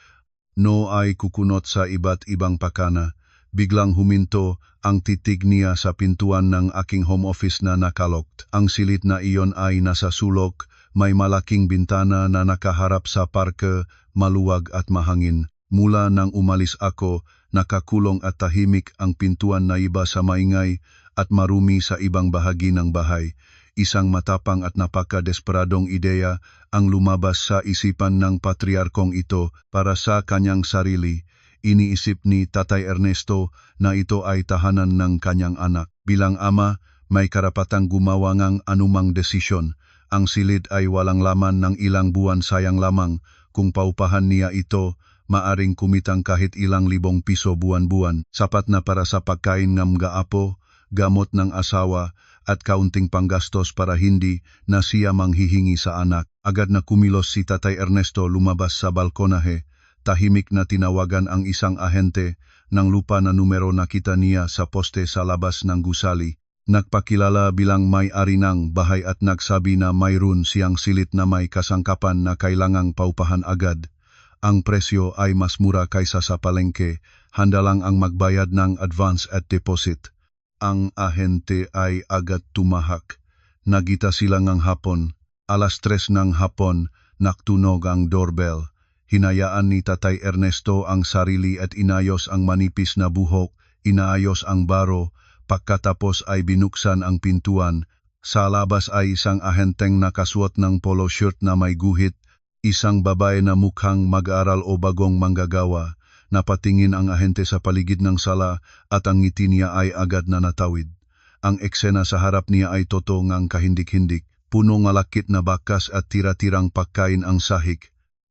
no ay kukunot sa iba't ibang pakana. Biglang huminto ang titig niya sa pintuan ng aking home office na nakalocked. Ang silid na iyon ay nasa sulok, may malaking bintana na nakaharap sa parke, maluwag at mahangin. Mula nang umalis ako, nakakulong at tahimik ang pintuan na iba sa maingay at marumi sa ibang bahagi ng bahay. Isang matapang at napaka-desperadong ideya ang lumabas sa isipan ng patriarkong ito para sa kanyang sarili. Iniisip ni Tatay Ernesto na ito ay tahanan ng kanyang anak. Bilang ama, may karapatang gumawa ng anumang desisyon. Ang silid ay walang laman ng ilang buwan, sayang lamang kung paupahan niya ito, maaring kumitang kahit ilang libong piso buwan-buwan. Sapat na para sa pagkain ng gaapo, gamot ng asawa, at kaunting panggastos para hindi na siya manghihingi sa anak. Agad na kumilos si Tatay Ernesto, lumabas sa balkonahe. Tahimik na tinawagan ang isang ahente ng lupa na numero nakita niya sa poste sa labas ng gusali. Nagpakilala bilang may-ari ng bahay at nagsabi na mayroon siyang silid na may kasangkapan na kailangang paupahan agad. Ang presyo ay mas mura kaysa sa palengke, handa lang ang magbayad ng advance at deposit. Ang ahente ay agad tumahak. Nagita sila ng hapon. 3:00 ng hapon, naktunog ang doorbell. Hinayaan ni Tatay Ernesto ang sarili at inayos ang manipis na buhok, inaayos ang baro, pagkatapos ay binuksan ang pintuan. Sa labas ay isang ahenteng nakasuot ng polo shirt na may guhit, isang babae na mukhang mag-aaral o bagong manggagawa. Napatingin ang ahente sa paligid ng sala at ang ngiti niya ay agad na natawid. Ang eksena sa harap niya ay totoong kahindik-hindik, punong malakit na bakas at tira-tirang pagkain ang sahig.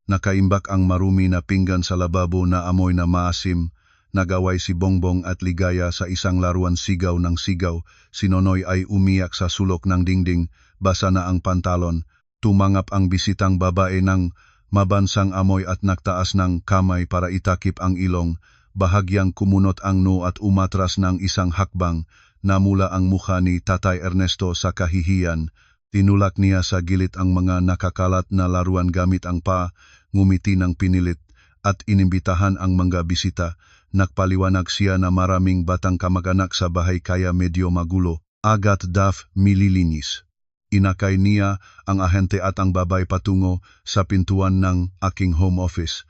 Nakaimbak ang marumi na pinggan sa lababo na amoy na maasim. Nagaway si Bongbong at Ligaya sa isang laruan sigaw ng sigaw. Si Nonoy ay umiyak sa sulok ng dingding, basa na ang pantalon. Tumangap ang bisitang babae ng mabansang amoy at nagtaas ng kamay para itakip ang ilong. Bahagyang kumunot ang noo at umatras ng isang hakbang. Namula ang mukha ni Tatay Ernesto sa kahihiyan. Tinulak niya sa gilid ang mga nakakalat na laruan gamit ang paa, ngumiti ng pinilit, at inimbitahan ang mga bisita. Nagpaliwanag siya na maraming batang kamag-anak sa bahay kaya medyo magulo. Agat daf mililinis. Inakay niya ang ahente at ang babay patungo sa pintuan ng aking home office.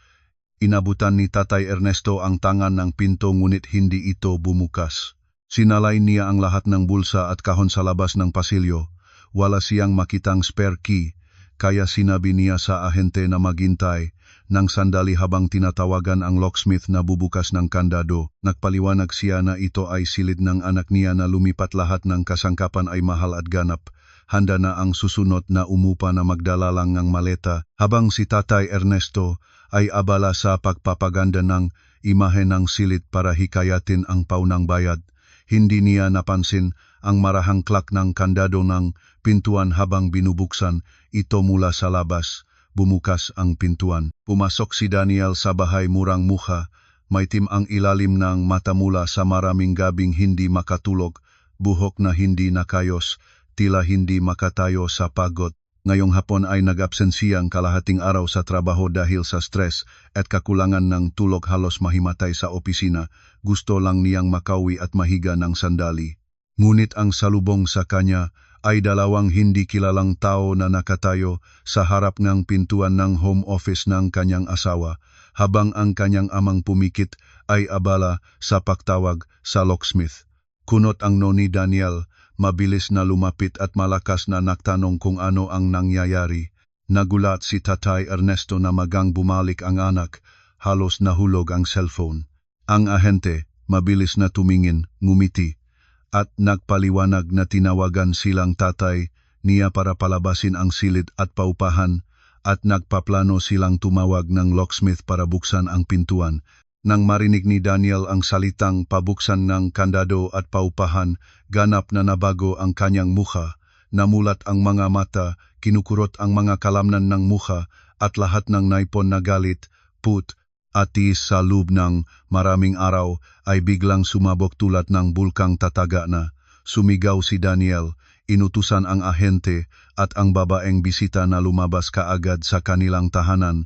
Inabutan ni Tatay Ernesto ang tangan ng pinto ngunit hindi ito bumukas. Sinalay niya ang lahat ng bulsa at kahon sa labas ng pasilyo. Wala siyang makitang spare key, kaya sinabi niya sa ahente na maghintay. Nang sandali habang tinatawagan ang locksmith na bubukas ng kandado, nagpaliwanag siya na ito ay silid ng anak niya na lumipat lahat ng kasangkapan ay mahal at ganap. Handa na ang susunod na umupa na magdala lang ng maleta, habang si Tatay Ernesto ay abala sa pagpapaganda ng imahe ng silid para hikayatin ang paunang bayad. Hindi niya napansin ang marahang klak ng kandado ng pintuan habang binubuksan ito mula sa labas. Bumukas ang pintuan. Pumasok si Daniel sa bahay murang mukha. Maitim ang ilalim ng mata mula sa maraming gabing hindi makatulog, buhok na hindi nakayos, tila hindi makatayo sa pagod. Ngayong hapon ay nag-absensiya ang kalahating araw sa trabaho dahil sa stress at kakulangan ng tulog, halos mahimatay sa opisina. Gusto lang niyang makauwi at mahiga ng sandali. Ngunit ang salubong sa kanya ay dalawang hindi kilalang tao na nakatayo sa harap ng pintuan ng home office ng kanyang asawa, habang ang kanyang amang pumikit ay abala sa pagtawag sa locksmith. Kunot ang noni Daniel, mabilis na lumapit at malakas na nagtanong kung ano ang nangyayari. Nagulat si Tatay Ernesto na magang bumalik ang anak, halos nahulog ang cellphone. Ang ahente, mabilis na tumingin, ngumiti, at nagpaliwanag na tinawagan silang tatay niya para palabasin ang silid at paupahan, at nagpaplano silang tumawag ng locksmith para buksan ang pintuan. Nang marinig ni Daniel ang salitang pabuksan ng kandado at paupahan, ganap na nabago ang kanyang mukha. Namulat ang mga mata, kinukurot ang mga kalamnan ng mukha, at lahat ng naipon na galit, put, at tiis sa loob ng maraming araw ay biglang sumabog tulad ng bulkang tataga na. Sumigaw si Daniel, inutusan ang ahente at ang babaeng bisita na lumabas kaagad sa kanilang tahanan.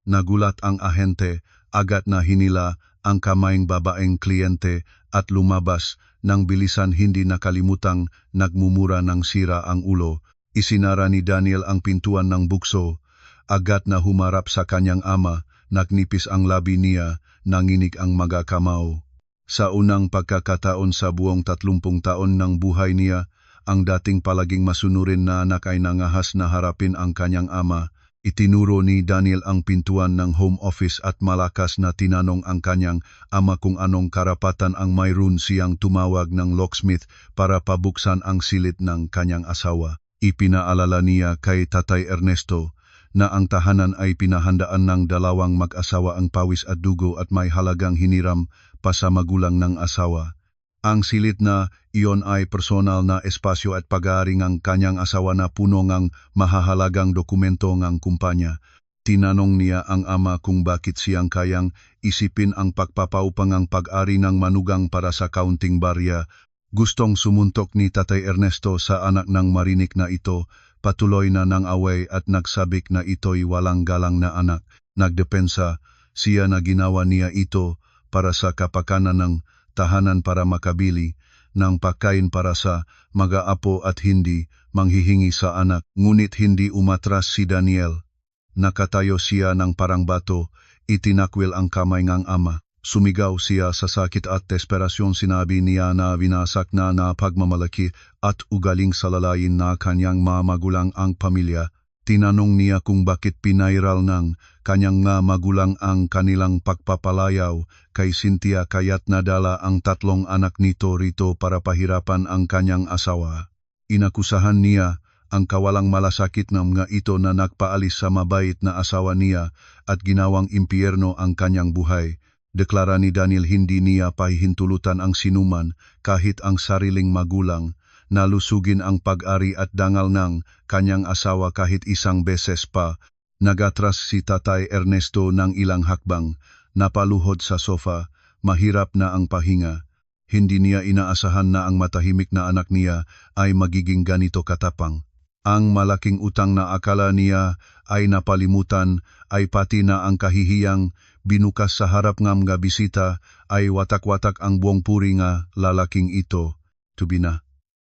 Nagulat ang ahente, agad na hinila ang kamayng babaeng kliyente at lumabas. Nang bilisan hindi nakalimutang nagmumura ng sira ang ulo. Isinara ni Daniel ang pintuan ng bukso. Agad na humarap sa kanyang ama. Nagnipis ang labi niya, nanginig ang mga kamao. Sa unang pagkakataon sa buong 30 taon ng buhay niya, ang dating palaging masunurin na anak ay nangahas na harapin ang kanyang ama. Itinuro ni Daniel ang pintuan ng home office at malakas na tinanong ang kanyang ama kung anong karapatan ang mayroon siyang tumawag ng locksmith para pabuksan ang silid ng kanyang asawa. Ipinaalala niya kay Tatay Ernesto na ang tahanan ay pinahandaan ng dalawang mag-asawa, ang pawis at dugo at may halagang hiniram pa sa magulang ng asawa. Ang silid na iyon ay personal na espasyo at pag-aari ng kanyang asawa na puno ng mahahalagang dokumento ng kumpanya. Tinanong niya ang ama kung bakit siyang kayang isipin ang pagpapaupang ang pag-ari ng manugang para sa kaunting barya. Gustong sumuntok ni Tatay Ernesto sa anak ng marinig na ito. Patuloy na nang away at nagsabik na ito'y walang galang na anak. Nagdepensa, siya na ginawa niya ito para sa kapakanan ng tahanan para makabili ng pagkain para sa mag-aapo at hindi manghihingi sa anak. Ngunit hindi umatras si Daniel. Nakatayo siya ng parang bato, itinakwil ang kamay ng ama. Sumigaw siya sa sakit at desperasyon. Sinabi niya na winasak na pagmamalaki at ugaling salalayin na kanyang magulang ang pamilya. Tinanong niya kung bakit pinairal ng kanyang magulang ang kanilang pagpapalayaw kay Cynthia, kaya't nadala ang 3 anak nito rito para pahirapan ang kanyang asawa. Inakusahan niya ang kawalang malasakit ng mga ito na nagpaalis sa mabait na asawa niya at ginawang impyerno ang kanyang buhay. Deklara ni Daniel hindi niya pahihintulutan ang sinuman kahit ang sariling magulang, nalusugin ang pag-ari at dangal ng kanyang asawa kahit isang beses pa. Nagatras si Tatay Ernesto ng ilang hakbang, napaluhod sa sofa, mahirap na ang pahinga. Hindi niya inaasahan na ang matahimik na anak niya ay magiging ganito katapang. Ang malaking utang na akala niya ay napalimutan ay pati na ang kahihiyang binukas sa harap ng mga bisita ay watak-watak ang buong puri nga lalaking ito. Tubi na.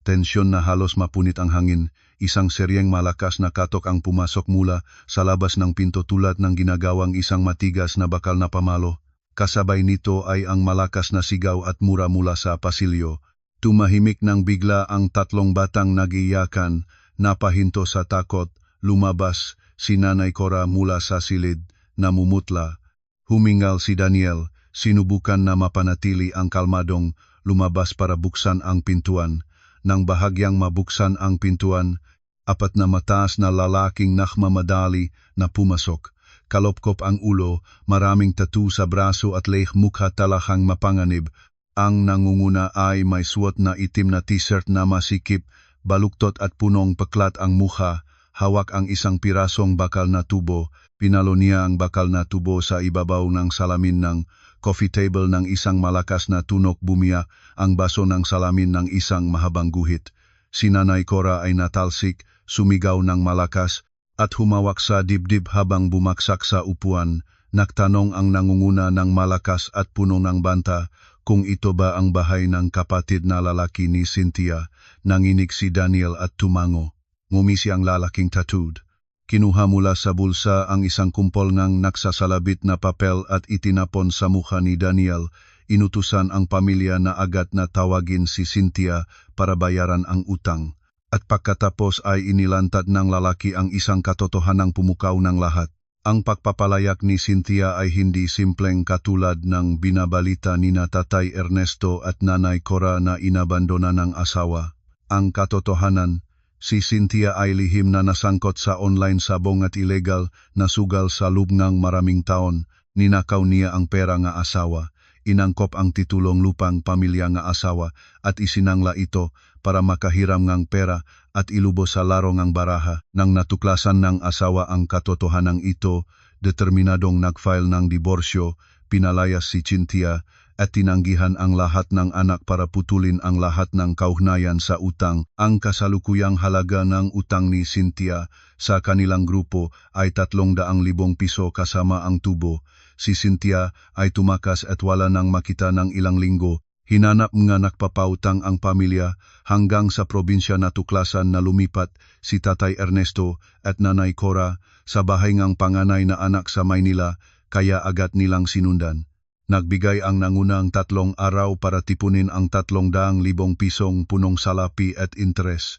Tensyon na halos mapunit ang hangin, isang seryeng malakas na katok ang pumasok mula sa labas ng pinto tulad ng ginagawang isang matigas na bakal na pamalo. Kasabay nito ay ang malakas na sigaw at mura mula sa pasilyo. Tumahimik ng bigla ang tatlong batang nag-iyakan, napahinto sa takot, lumabas si Nanay Cora mula sa silid, namumutla. Humingal si Daniel, sinubukan na mapanatili ang kalmadong, lumabas para buksan ang pintuan. Nang bahagyang mabuksan ang pintuan, apat na mataas na lalaking nakmamadali na pumasok. Kalopkop ang ulo, maraming tattoo sa braso at leheng mukha talahang mapanganib. Ang nangunguna ay may suot na itim na t-shirt na masikip, baluktot at punong paklat ang mukha. Hawak ang isang pirasong bakal na tubo. Pinalo niya ang bakal na tubo sa ibabaw ng salamin ng coffee table ng isang malakas na tunok, bumiyak ang baso ng salamin ng isang mahabang guhit. Si Nanay Cora ay natalsik, sumigaw ng malakas, at humawak sa dibdib habang bumaksak sa upuan. Nagtanong ang nangunguna ng malakas at puno ng banta kung ito ba ang bahay ng kapatid na lalaki ni Cynthia. Nanginig si Daniel at tumango. Ngumisi ang lalaking tattooed. Kinuha mula sa bulsa ang isang kumpol ng naksasalabit na papel at itinapon sa mukha ni Daniel. Inutusan ang pamilya na agad na tawagin si Cynthia para bayaran ang utang. At pagkatapos ay inilantad ng lalaki ang isang katotohanang pumukaw ng lahat. Ang pagpapalayak ni Cynthia ay hindi simpleng katulad ng binabalita ni Tatay Ernesto at Nanay Cora na inabandona ng asawa. Ang katotohanan, si Cynthia ay lihim na nasangkot sa online sabong at ilegal na sugal sa loob ng maraming taon. Ninakaw niya ang pera nga asawa, inangkop ang titulong lupang pamilya nga asawa at isinangla ito para makahiram ngang pera at ilubos sa laro ngang baraha. Nang natuklasan ng asawa ang katotohanang ito, determinadong nag-file ng diborsyo, pinalayas si Cynthia at tinanggihan ang lahat ng anak para putulin ang lahat ng kaugnayan sa utang. Ang kasalukuyang halaga ng utang ni Cynthia sa kanilang grupo ay 300,000 piso kasama ang tubo. Si Cynthia ay tumakas at wala nang makita ng ilang linggo. Hinanap nga nakpapautang ang pamilya hanggang sa probinsya natuklasan na lumipat si Tatay Ernesto at Nanay Cora sa bahay ngang panganay na anak sa Maynila, kaya agad nilang sinundan. Nagbigay ang nangunang 3 araw para tipunin ang 300,000 pisong punong salapi at interes.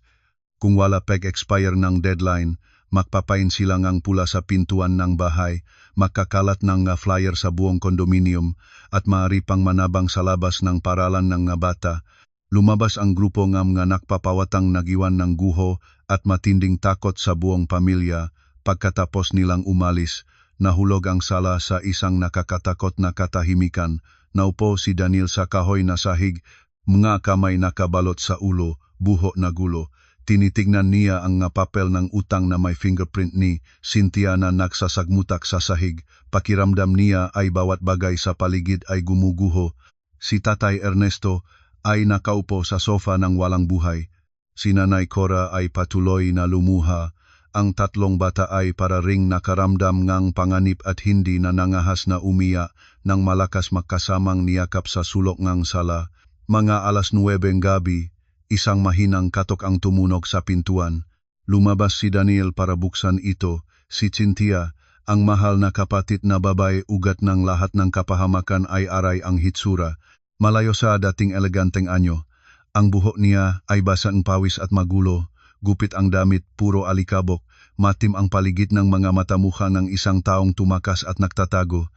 Kung wala pag-expire ng deadline, magpapain sila ngang pula sa pintuan ng bahay, magkakalat ng flyer sa buong kondominium, at maaari pang manabang sa labas ng paralan ng bata. Lumabas ang grupo ngam nga nakpapawatang nagiwan ng guho at matinding takot sa buong pamilya. Pagkatapos nilang umalis, nahulog ang sala sa isang nakakatakot na katahimikan. Naupo si Daniel sa kahoy na sahig, mga kamay nakabalot sa ulo, buho na gulo. Tinitignan niya ang papel ng utang na may fingerprint ni Cynthia na nagsasagmutak sa sahig. Pakiramdam niya ay bawat bagay sa paligid ay gumuguho. Si Tatay Ernesto ay nakaupo sa sofa ng walang buhay. Si Nanay Cora ay patuloy na lumuha. Ang 3 bata ay para ring nakaramdam ngang panganib at hindi na nangahas na umiyak nang malakas magkasamang niyakap sa sulok ngang sala. Mga 9:00 gabi, isang mahinang katok ang tumunog sa pintuan. Lumabas si Daniel para buksan ito. Si Cynthia, ang mahal na kapatid na babae, ugat ng lahat ng kapahamakan ay aray ang hitsura. Malayo sa dating eleganteng anyo. Ang buhok niya ay basa ng pawis at magulo. Gupit ang damit, puro alikabok. Matim ang paligid ng mga mata, mukha ng isang taong tumakas at nagtatago.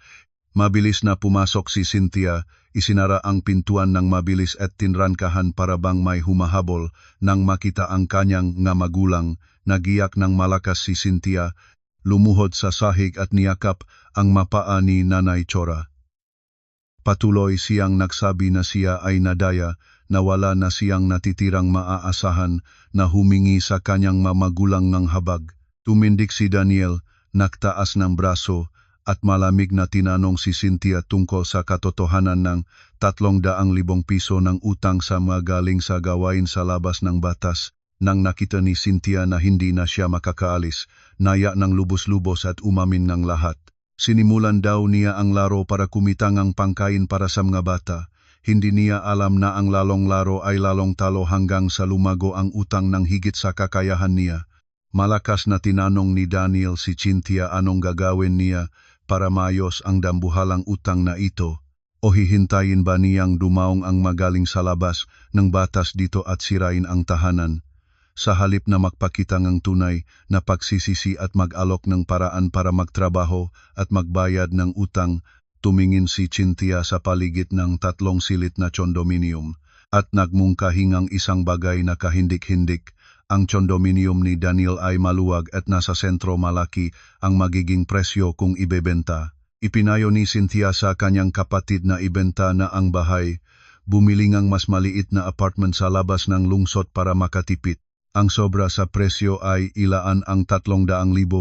Mabilis na pumasok si Cynthia, isinara ang pintuan ng mabilis at tinrankahan para bang may humahabol. Nang makita ang kanyang nga magulang, nagiyak ng malakas si Cynthia, lumuhod sa sahig at niyakap ang mapaa ni Nanay Cora. Patuloy siyang nagsabi na siya ay nadaya, na wala na siyang natitirang maaasahan, na humingi sa kanyang mamagulang ng habag. Tumindig si Daniel, nagtaas ng braso, at malamig na tinanong si Cynthia tungkol sa katotohanan ng 300,000 piso ng utang sa mga galing sa gawain sa labas ng batas. Nang nakita ni Cynthia na hindi na siya makakaalis, naya ng lubos-lubos at umamin ng lahat. Sinimulan daw niya ang laro para kumitang ang pangkain para sa mga bata. Hindi niya alam na ang lalong laro ay lalong talo hanggang sa lumago ang utang ng higit sa kakayahan niya. Malakas na tinanong ni Daniel si Cynthia anong gagawin niya para maayos ang dambuhalang utang na ito. O hihintayin ba niyang dumaong ang magaling sa labas ng batas dito at sirain ang tahanan? Sa halip na magpakita ng tunay na pagsisisi at mag-alok ng paraan para magtrabaho at magbayad ng utang, tumingin si Cynthia sa paligid ng 3 silit na condominium at nagmungkahingang isang bagay na kahindik-hindik. Ang condominium ni Daniel ay maluwag at nasa sentro malaki ang magiging presyo kung ibebenta. Ipinayo ni Cynthia sa kanyang kapatid na ibenta na ang bahay, bumili ng mas maliit na apartment sa labas ng lungsod para makatipid. Ang sobra sa presyo ay ilaan ang 300,000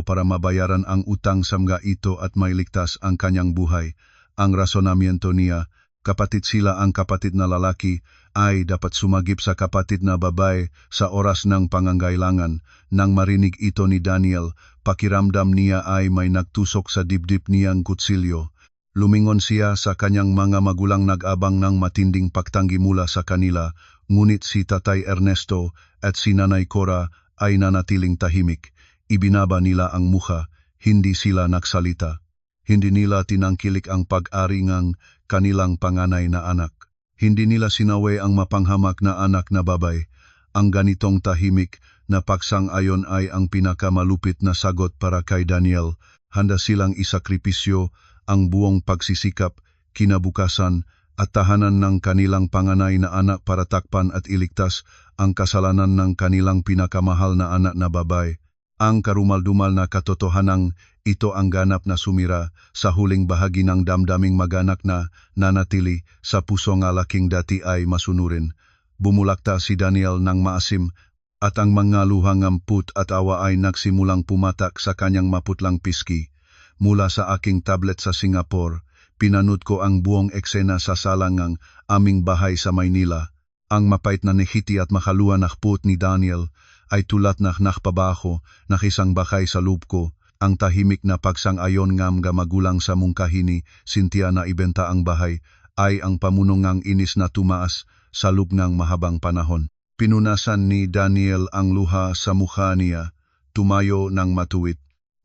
para mabayaran ang utang sa mga ito at mailigtas ang kanyang buhay. Ang rasonamiento niya, kapatid sila ang kapatid na lalaki, ay dapat sumagip sa kapatid na babae sa oras ng pangangailangan. Nang marinig ito ni Daniel, pakiramdam niya ay may nagtusok sa dibdib niyang kutsilyo. Lumingon siya sa kanyang mga magulang nag-abang ng matinding pagtanggi mula sa kanila, ngunit si Tatay Ernesto at si Nanay Cora ay nanatiling tahimik. Ibinaba nila ang mukha, hindi sila nagsalita. Hindi nila tinangkilik ang pag-ari ng kanilang panganay na anak. Hindi nila sinawi ang mapanghamak na anak na babay. Ang ganitong tahimik na pagsang-ayon ay ang pinakamalupit na sagot para kay Daniel. Handa silang isakripisyo ang buong pagsisikap, kinabukasan at tahanan ng kanilang panganay na anak para takpan at iligtas ang kasalanan ng kanilang pinakamahal na anak na babay. Ang karumal-dumal na katotohanang ito ang ganap na sumira sa huling bahagi ng damdaming maganak na nanatili sa puso ng laking dati ay masunurin. Bumulakta si Daniel ng maasim at ang mga luhang amput at awa ay nagsimulang pumatak sa kanyang maputlang piski. Mula sa aking tablet sa Singapore, pinanood ko ang buong eksena sa salang ng aming bahay sa Maynila. Ang mapait na nehiti at makaluan na put ni Daniel ay tulat na nakpabaho na isang bakay sa loob ko. Ang tahimik na pagsang-ayon ng mga magulang sa mungkahini, Cynthia na ibenta ang bahay, ay ang pamunong ng inis na tumaas sa loob ng mahabang panahon. Pinunasan ni Daniel ang luha sa mukha niya, tumayo ng matuwid.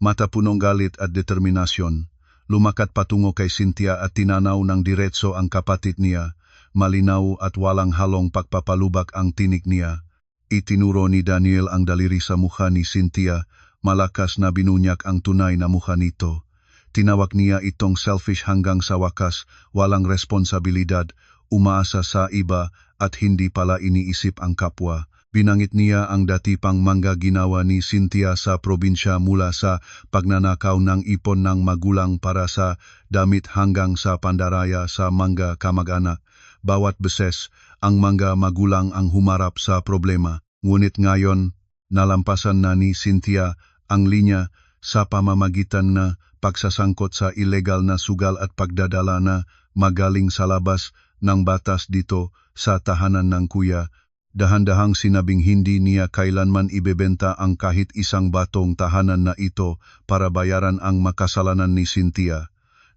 Mata punong galit at determinasyon. Lumakat patungo kay Cynthia at tinanaw ng diretso ang kapatid niya. Malinaw at walang halong pagpapalubak ang tinig niya. Itinuro ni Daniel ang daliri sa mukha ni Cynthia, malakas na binunyak ang tunay na mukha nito. Tinawag niya itong selfish hanggang sa wakas, walang responsibilidad, umaasa sa iba at hindi pala iniisip ang kapwa. Binangit niya ang dati pang mangga ginawa ni Cynthia sa probinsya mula sa pagnanakaw ng ipon ng magulang para sa damit hanggang sa pandaraya sa mangga kamag-anak. Bawat beses, ang mga magulang ang humarap sa problema. Ngunit ngayon, nalampasan na ni Cynthia ang linya sa pamamagitan na pagsasangkot sa ilegal na sugal at pagdadala na magaling sa labas ng batas dito sa tahanan ng kuya. Dahan-dahang sinabing hindi niya kailanman ibebenta ang kahit isang batong tahanan na ito para bayaran ang makasalanan ni Cynthia.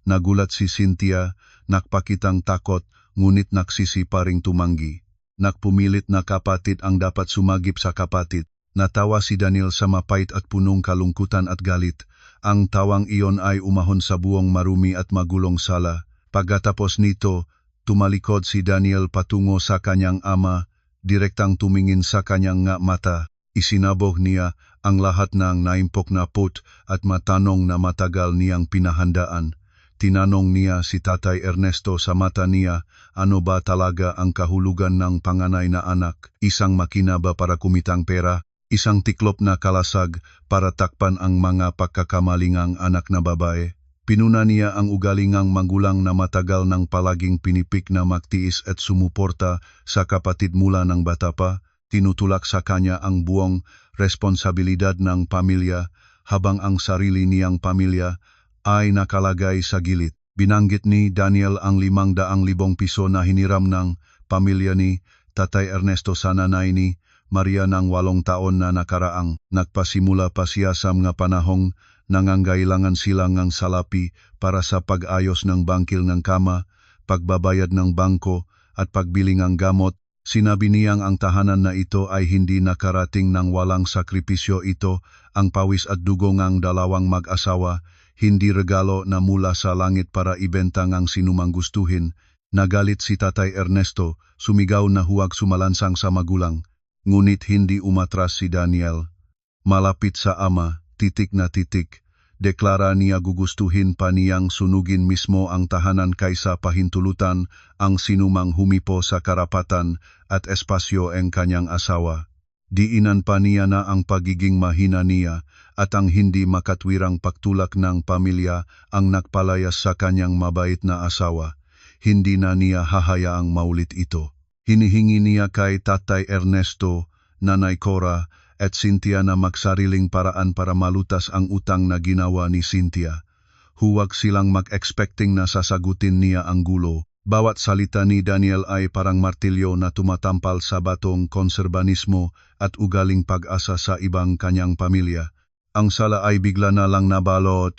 Nagulat si Cynthia, nakpakitang takot, ngunit nagsisi pa ring tumanggi. Nagpumilit na kapatid ang dapat sumagip sa kapatid. Natawa si Daniel sa mapait at punong kalungkutan at galit. Ang tawang iyon ay umahon sa buong marumi at magulong sala. Pagkatapos nito, tumalikod si Daniel patungo sa kanyang ama, direktang tumingin sa kanyang mata. Isinabog niya ang lahat ng naimpok na put at matanong na matagal niyang pinahandaan. Tinanong niya si Tatay Ernesto sa mata niya, ano ba talaga ang kahulugan ng panganay na anak? Isang makina ba para kumitang pera? Isang tiklop na kalasag para takpan ang mga pagkakamalingang anak na babae? Pinuna niya ang ugalingang magulang na matagal ng palaging pinipik na magtiis at sumuporta sa kapatid mula ng bata pa. Tinutulak sa kanya ang buong responsibilidad ng pamilya habang ang sarili niyang pamilya ay nakalagay sa gilid. Binanggit ni Daniel ang 500,000 piso na hiniram ng pamilya ni Tatay Ernesto sa nanay ni Maria ng 8 taon na nakaraang. Nagpasimula pa siya sa mga panahong nangangailangan sila ng salapi para sa pag-ayos ng bangkil ng kama, pagbabayad ng bangko at pagbiling ng gamot. Sinabi niyang ang tahanan na ito ay hindi nakarating ng walang sakripisyo. Ito ang pawis at dugo ng dalawang mag-asawa, hindi regalo na mula sa langit para ibenta ng sinumang gustuhin. Nagalit si Tatay Ernesto, sumigaw na huwag sumalansang sa magulang. Ngunit hindi umatras si Daniel. Malapit sa ama, titik na titik. Deklara niya gugustuhin pa niyang sunugin mismo ang tahanan kaysa pahintulutan ang sinumang humipo sa karapatan at espasyo ng kanyang asawa. Diinan pa niya na ang pagiging mahina niya at ang hindi makatwirang pagtulak ng pamilya ang nagpalayas sa kanyang mabait na asawa. Hindi na niya hahayaang maulit ito. Hinihingi niya kay Tatay Ernesto, Nanay Cora, at Cynthia na magsariling paraan para malutas ang utang na ginawa ni Cynthia. Huwag silang mag-expecting na sasagutin niya ang gulo. Bawat salita ni Daniel ay parang martilyo na tumatampal sa batong konserbanismo at ugaling pag-asa sa ibang kanyang pamilya. Ang sala ay bigla na lang nabalot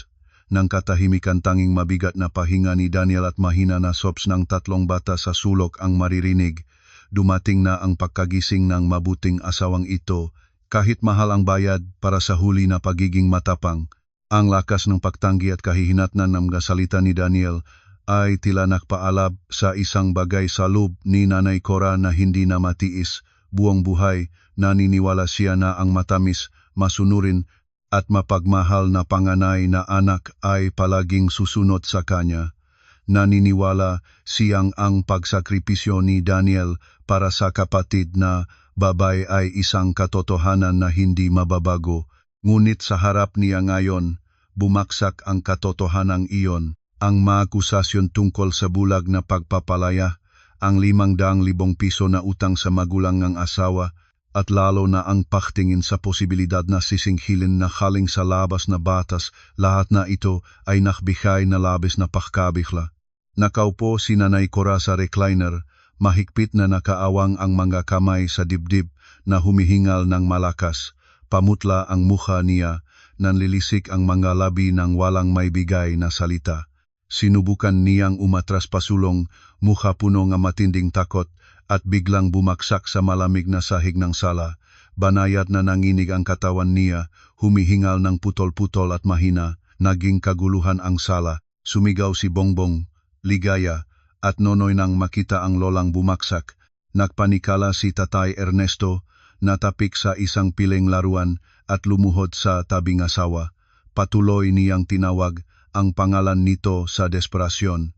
ng katahimikan. Tanging mabigat na pahinga ni Daniel at mahina na sobs ng tatlong bata sa sulok ang maririnig. Dumating na ang pagkagising ng mabuting asawang ito. Kahit mahal ang bayad para sa huli na pagiging matapang, ang lakas ng pagtanggi at kahihinatnan ng mga salita ni Daniel ay tila nakpaalab sa isang bagay sa loob ni Nanay Cora na hindi na matiis. Buong buhay, naniniwala siya na ang matamis, masunurin at mapagmahal na panganay na anak ay palaging susunod sa kanya. Naniniwala siyang ang pagsakripisyo ni Daniel para sa kapatid na babay ay isang katotohanan na hindi mababago. Ngunit sa harap niya ngayon, bumaksak ang katotohanan iyon. Ang mga akusasyon tungkol sa bulag na pagpapalaya, ang 500,000 piso na utang sa magulang ng asawa, at lalo na ang pagtingin sa posibilidad na sisinghilin na haling sa labas na batas, lahat na ito ay nakbigay na labis na pagkabigla. Nakaupo si Nanay Cora sa recliner, mahigpit na nakaawang ang mga kamay sa dibdib na humihingal ng malakas. Pamutla ang mukha niya, nanlilisik ang mga labi ng walang maibigay na salita. Sinubukan niyang umatras pasulong, mukha puno ng matinding takot, at biglang bumaksak sa malamig na sahig ng sala. Banayad na nanginig ang katawan niya, humihingal ng putol-putol at mahina. Naging kaguluhan ang sala. Sumigaw si Bongbong, Ligaya, at Nonoy nang makita ang lolang bumaksak. Nagpanikala si Tatay Ernesto, natapik sa isang piling laruan at lumuhod sa tabing asawa. Patuloy niyang tinawag ang pangalan nito sa desperasyon.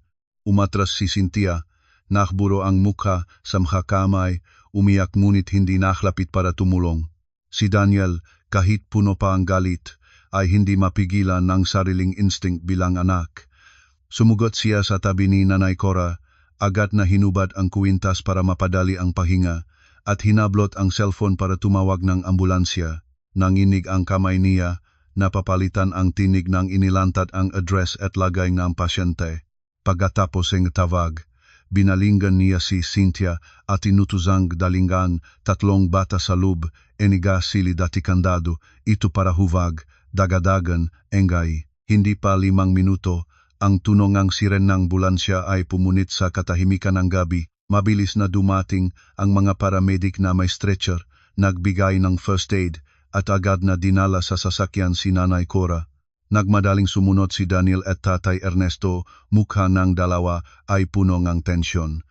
Umatras si Cynthia, nakburo ang mukha sa mga kamay, umiyak ngunit hindi naklapit para tumulong. Si Daniel, kahit puno pa ang galit, ay hindi mapigilan ng sariling instinct bilang anak. Sumugot siya sa tabi ni Nanay Cora, agad na hinubad ang kuwintas para mapadali ang pahinga, at hinablot ang cellphone para tumawag ng ambulansya. Nanginig ang kamay niya, napapalitan ang tinig ng inilantad ang address at lagay ng pasyente. Pagkatapos ng tawag, binalinggan niya si Cynthia at inutuzang dalingan 3 bata sa loob, eniga sili dati kandado, ito para huwag, dagadagan, engay. Hindi pa 5 minuto, ang tunog ng siren ng ambulansya ay pumunit sa katahimikan ng gabi. Mabilis na dumating ang mga paramedic na may stretcher, nagbigay ng first aid, at agad na dinala sa sasakyan si Nanay Cora. Nagmadaling sumunod si Daniel at Tatay Ernesto, mukha ng dalawa ay puno ng tensyon.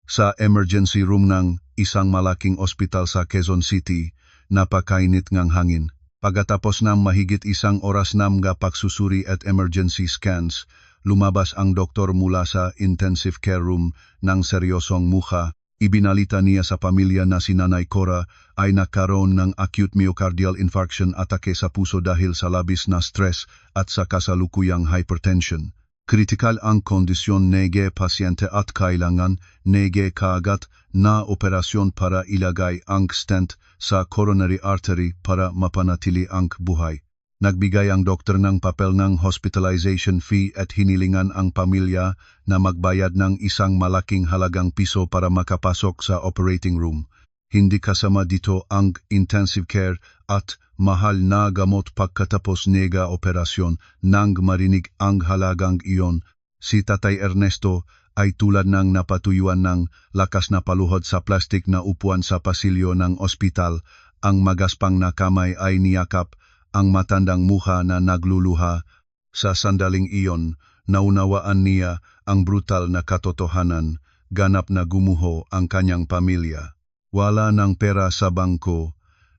Sa emergency room ng isang malaking ospital sa Quezon City, napakainit ng hangin. Pagkatapos ng mahigit 1 oras ng pagsusuri at emergency scans, lumabas ang doktor mula sa intensive care room ng seryosong mukha. Ibinalita niya sa pamilya na si Nanay Cora ay nagkaroon ng acute myocardial infarction, atake sa puso dahil sa labis na stress at sa kasalukuyang hypertension. Kritikal ang kondisyon ng pasyente at kailangan ng kaagad na operasyon para ilagay ang stent sa coronary artery para mapanatili ang buhay. Nagbigay ang doktor ng papel ng hospitalization fee at hinilingan ang pamilya na magbayad ng isang malaking halagang piso para makapasok sa operating room. Hindi kasama dito ang intensive care at mahal na gamot. Pagkatapos nega operasyon, nang marinig ang halagang iyon, si Tatay Ernesto ay tulad ng napatuyuan ng lakas na paluhod sa plastik na upuan sa pasilyo ng ospital. Ang magaspang na kamay ay niyakap ang matandang mukha na nagluluha. Sa sandaling iyon, naunawaan niya ang brutal na katotohanan, ganap na gumuho ang kanyang pamilya. Wala ng pera sa bangko,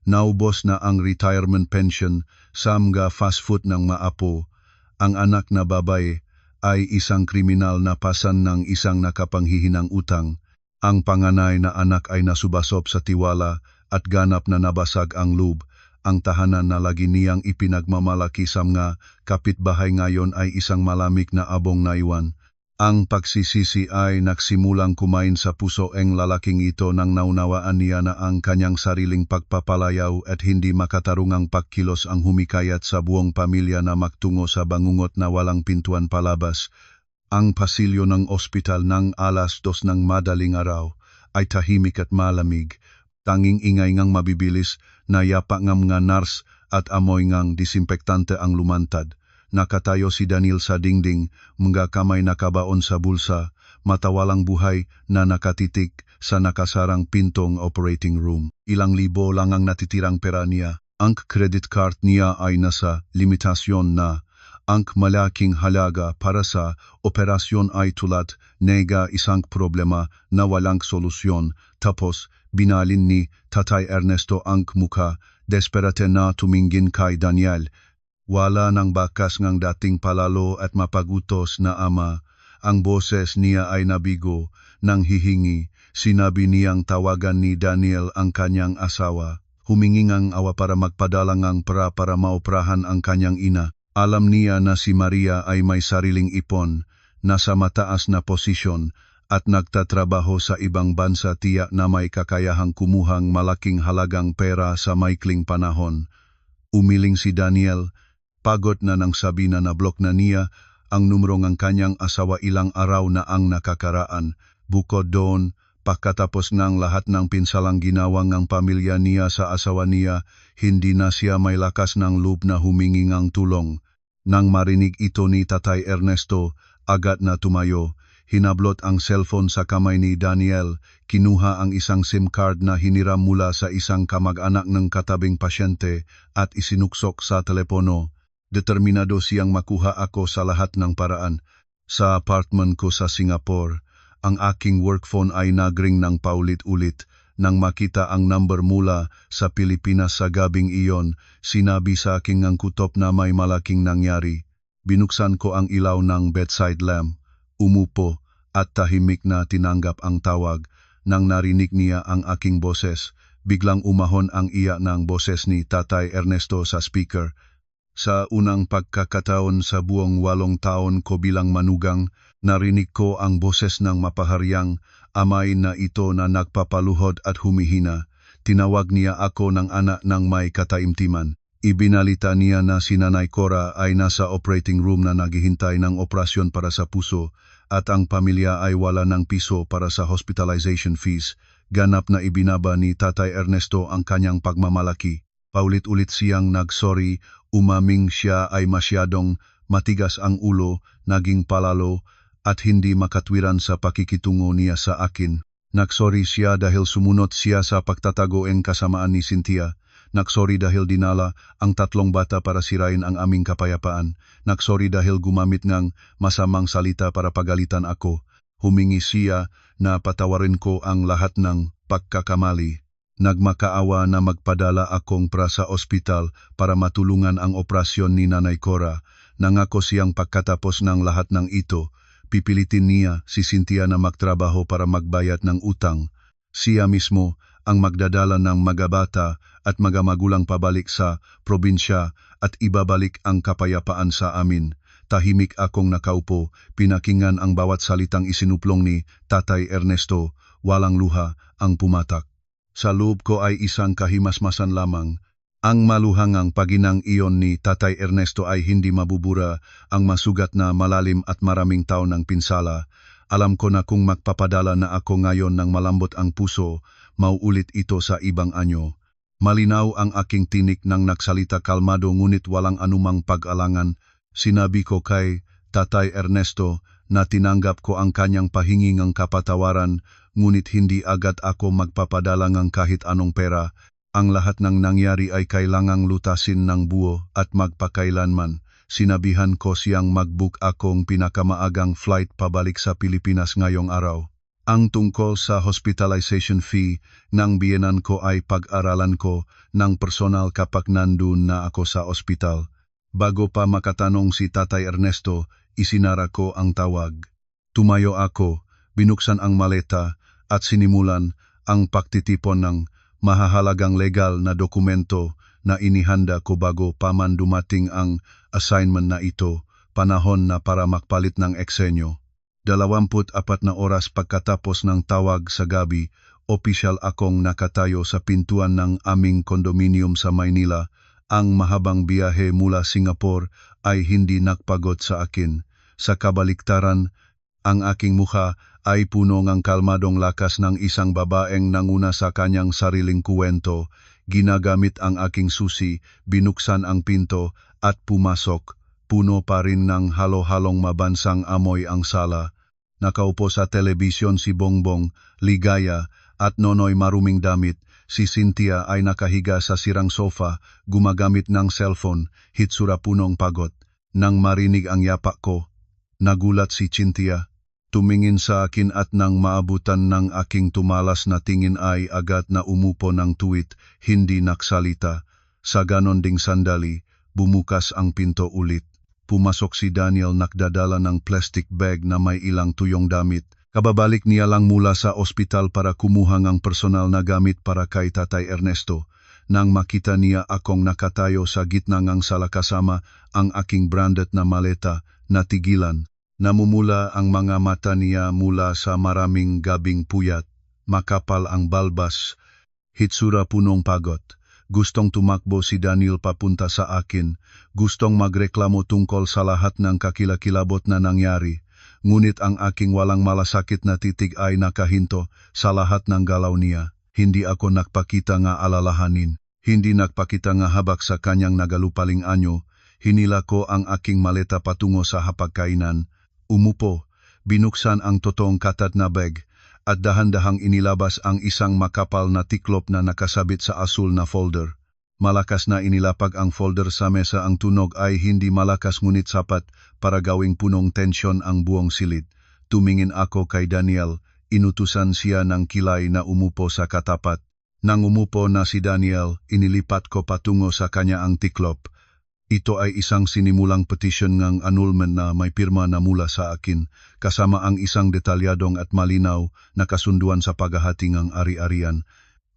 naubos na ang retirement pension, samga fast food ng maapo. Ang anak na babae ay isang kriminal na pasan ng isang nakapanghihinang utang. Ang panganay na anak ay nasubasop sa tiwala at ganap na nabasag ang loob. Ang tahanan na lagi niyang ipinagmamalaki sa mga kapitbahay ngayon ay isang malamig na abong naiwan. Ang pagsisisi ay nagsimulang kumain sa puso ng lalaking ito nang naunawaan niya na ang kanyang sariling pagpapalayaw at hindi makatarungang pagkilos ang humikayat sa buong pamilya na magtungo sa bangungot na walang pintuan palabas. Ang pasilyo ng ospital ng 2:00 ng madaling araw ay tahimik at malamig. Tanging ingay ngang mabibilis na yapa ng mga nurse at amoy ngang disinfektante ang lumantad. Nakatayo si Daniel sa dingding, mga kamay nakabaon sa bulsa, matawalang buhay na nakatitik sa nakasarang pintong operating room. Ilang libo lang ang natitirang pera niya. Ang credit card niya ay nasa limitasyon na. Ang malaking halaga para sa operasyon ay tulad nega isang problema na walang solusyon. Tapos binalin ni Tatay Ernesto ang muka, desperate na tumingin kay Daniel. Wala nang bakas ngang dating palalo at mapagutos na ama. Ang boses niya ay nabigo, nang hihingi. Sinabi niyang tawagan ni Daniel ang kanyang asawa. Humingi ngang awa para magpadala ngang para maoprahan ang kanyang ina. Alam niya na si Maria ay may sariling ipon, nasa mataas na posisyon, at nagtatrabaho sa ibang bansa, tiyak na may kakayahang kumuhang malaking halagang pera sa maikling panahon. Umiling si Daniel. Pagod na nang sabi na nablok na niya ang numero ng kanyang asawa ilang araw na ang nakakaraan. Bukod doon, pagkatapos ng lahat ng pinsalang ginawa ng pamilya niya sa asawa niya, hindi na siya may lakas ng loob na humingi ng tulong. Nang marinig ito ni Tatay Ernesto, agad na tumayo. Hinablot ang cellphone sa kamay ni Daniel, kinuha ang isang SIM card na hiniram mula sa isang kamag-anak ng katabing pasyente at isinuksok sa telepono. Determinado siyang makuha ako sa lahat ng paraan. Sa apartment ko sa Singapore, ang aking work phone ay nagring ng paulit-ulit. Nang makita ang number mula sa Pilipinas sa gabing iyon, sinabi sa aking ang kutop na may malaking nangyari. Binuksan ko ang ilaw ng bedside lamp, umupo at tahimik na tinanggap ang tawag. Nang narinig niya ang aking boses, biglang umahon ang iyak ng boses ni Tatay Ernesto sa speaker. Sa unang pagkakataon sa buong 8 taon ko bilang manugang, narinig ko ang boses ng mapaharyang amay na ito na nagpapaluhod at humihina. Tinawag niya ako ng anak ng may kataimtiman. Ibinalita niya na si Nanay Cora ay nasa operating room na naghihintay ng operasyon para sa puso at ang pamilya ay wala ng piso para sa hospitalization fees. Ganap na ibinaba ni Tatay Ernesto ang kanyang pagmamalaki. Paulit-ulit siyang nagsorry, umaming siya ay masyadong matigas ang ulo, naging palalo, at hindi makatwiran sa pakikitungo niya sa akin. Nagsorry siya dahil sumunod siya sa pagtatago ng kasamaan ni Cynthia. Nagsorry dahil dinala ang 3 bata para sirain ang aming kapayapaan. Nagsorry dahil gumamit ng masamang salita para pagalitan ako. Humingi siya na patawarin ko ang lahat ng pagkakamali. Nagmakaawa na magpadala akong sa ospital para matulungan ang operasyon ni Nanay Cora. Nangako siyang pagkatapos ng lahat ng ito, pipilitin niya si Cynthia na magtrabaho para magbayad ng utang. Siya mismo ang magdadala ng mga bata at mga magulang pabalik sa probinsya at ibabalik ang kapayapaan sa amin. Tahimik akong nakaupo, pinakinggan ang bawat salitang isinuplong ni Tatay Ernesto, walang luha ang pumatak. Sa loob ko ay isang kahimasmasan lamang. Ang maluhangang paginang iyon ni Tatay Ernesto ay hindi mabubura, ang masugat na malalim at maraming taon ng pinsala. Alam ko na kung magpapadala na ako ngayon ng malambot ang puso, mauulit ito sa ibang anyo. Malinaw ang aking tinik nang nagsalita kalmado ngunit walang anumang pag-alangan. Sinabi ko kay Tatay Ernesto na tinanggap ko ang kanyang pahingingang kapatawaran, ngunit hindi agad ako magpapadala ng kahit anong pera. Ang lahat ng nangyari ay kailangang lutasin ng buo at magpakailanman. Sinabihan ko siyang mag-book akong pinakamaagang flight pabalik sa Pilipinas ngayong araw. Ang tungkol sa hospitalization fee ng biyenan ko ay pag-aralan ko ng personal kapag nandun na ako sa ospital. Bago pa makatanong si Tatay Ernesto, isinara ko ang tawag. Tumayo ako, binuksan ang maleta at sinimulan ang pagtitipon ng mahahalagang legal na dokumento na inihanda ko bago pa man dumating ang assignment na ito, panahon na para magpalit ng eksenyo. 24 na oras pagkatapos ng tawag sa gabi, opisyal akong nakatayo sa pintuan ng aming kondominium sa Maynila. Ang mahabang biyahe mula Singapore ay hindi nagpagod sa akin. Sa kabaliktaran, ang aking mukha ay puno ng kalmadong lakas ng isang babaeng nanguna sa kanyang sariling kuwento. Ginagamit ang aking susi, binuksan ang pinto at pumasok. Puno pa rin ng halo-halong mabansang amoy ang sala. Nakaupo sa telebisyon si Bongbong, ligaya at Nonoy maruming damit. Si Cynthia ay nakahiga sa sirang sofa, gumagamit ng cellphone, hitsura punong pagod. Nang marinig ang yapak ko, nagulat si Cynthia. Tumingin sa akin at nang maabutan ng aking tumalas na tingin ay agad na umupo ng tuwid, hindi naksalita. Sa ganon ding sandali, bumukas ang pinto ulit. Pumasok si Daniel nakdadala ng plastic bag na may ilang tuyong damit. Kababalik niya lang mula sa ospital para kumuha ng personal na gamit para kay Tatay Ernesto. Nang makita niya akong nakatayo sa gitna ng sala kasama ang aking branded na maleta, natigilan. Namumula ang mga mata niya mula sa maraming gabing puyat. Makapal ang balbas, hitsura punong pagod. Gustong tumakbo si Daniel papunta sa akin. Gustong magreklamo tungkol sa lahat ng kakilakilabot na nangyari. Ngunit ang aking walang malasakit na titig ay nakahinto sa lahat ng galaw niya. Hindi ako nagpakita nga alalahanin. Hindi nagpakita nga habak sa kanyang nagalupaling anyo. Hinila ko ang aking maleta patungo sa hapagkainan. Umupo, binuksan ang totoong katat na bag, at dahan-dahang inilabas ang isang makapal na tiklop na nakasabit sa asul na folder. Malakas na inilapag ang folder sa mesa, ang tunog ay hindi malakas ngunit sapat para gawing punong tensyon ang buong silid. Tumingin ako kay Daniel, inutusan siya ng kilay na umupo sa katapat. Nang umupo na si Daniel, inilipat ko patungo sa kanya ang tiklop. Ito ay isang sinimulang petition ng annulment na may pirma na mula sa akin, kasama ang isang detalyadong at malinaw na kasunduan sa paghahati ng ari-arian.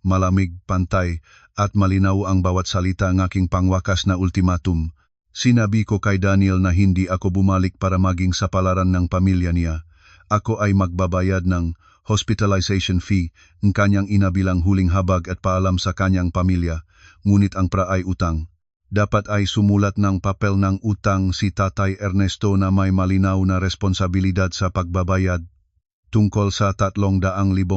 Malamig, pantay, at malinaw ang bawat salita ng aking pangwakas na ultimatum. Sinabi ko kay Daniel na hindi ako bumalik para maging sapalaran ng pamilya niya. Ako ay magbabayad ng hospitalization fee ng kanyang ina bilang huling habag at paalam sa kanyang pamilya, ngunit ang pra ay utang. Dapat ay sumulat ng papel ng utang si Tatay Ernesto na may malinaw na responsibilidad sa pagbabayad. Tungkol sa 300,000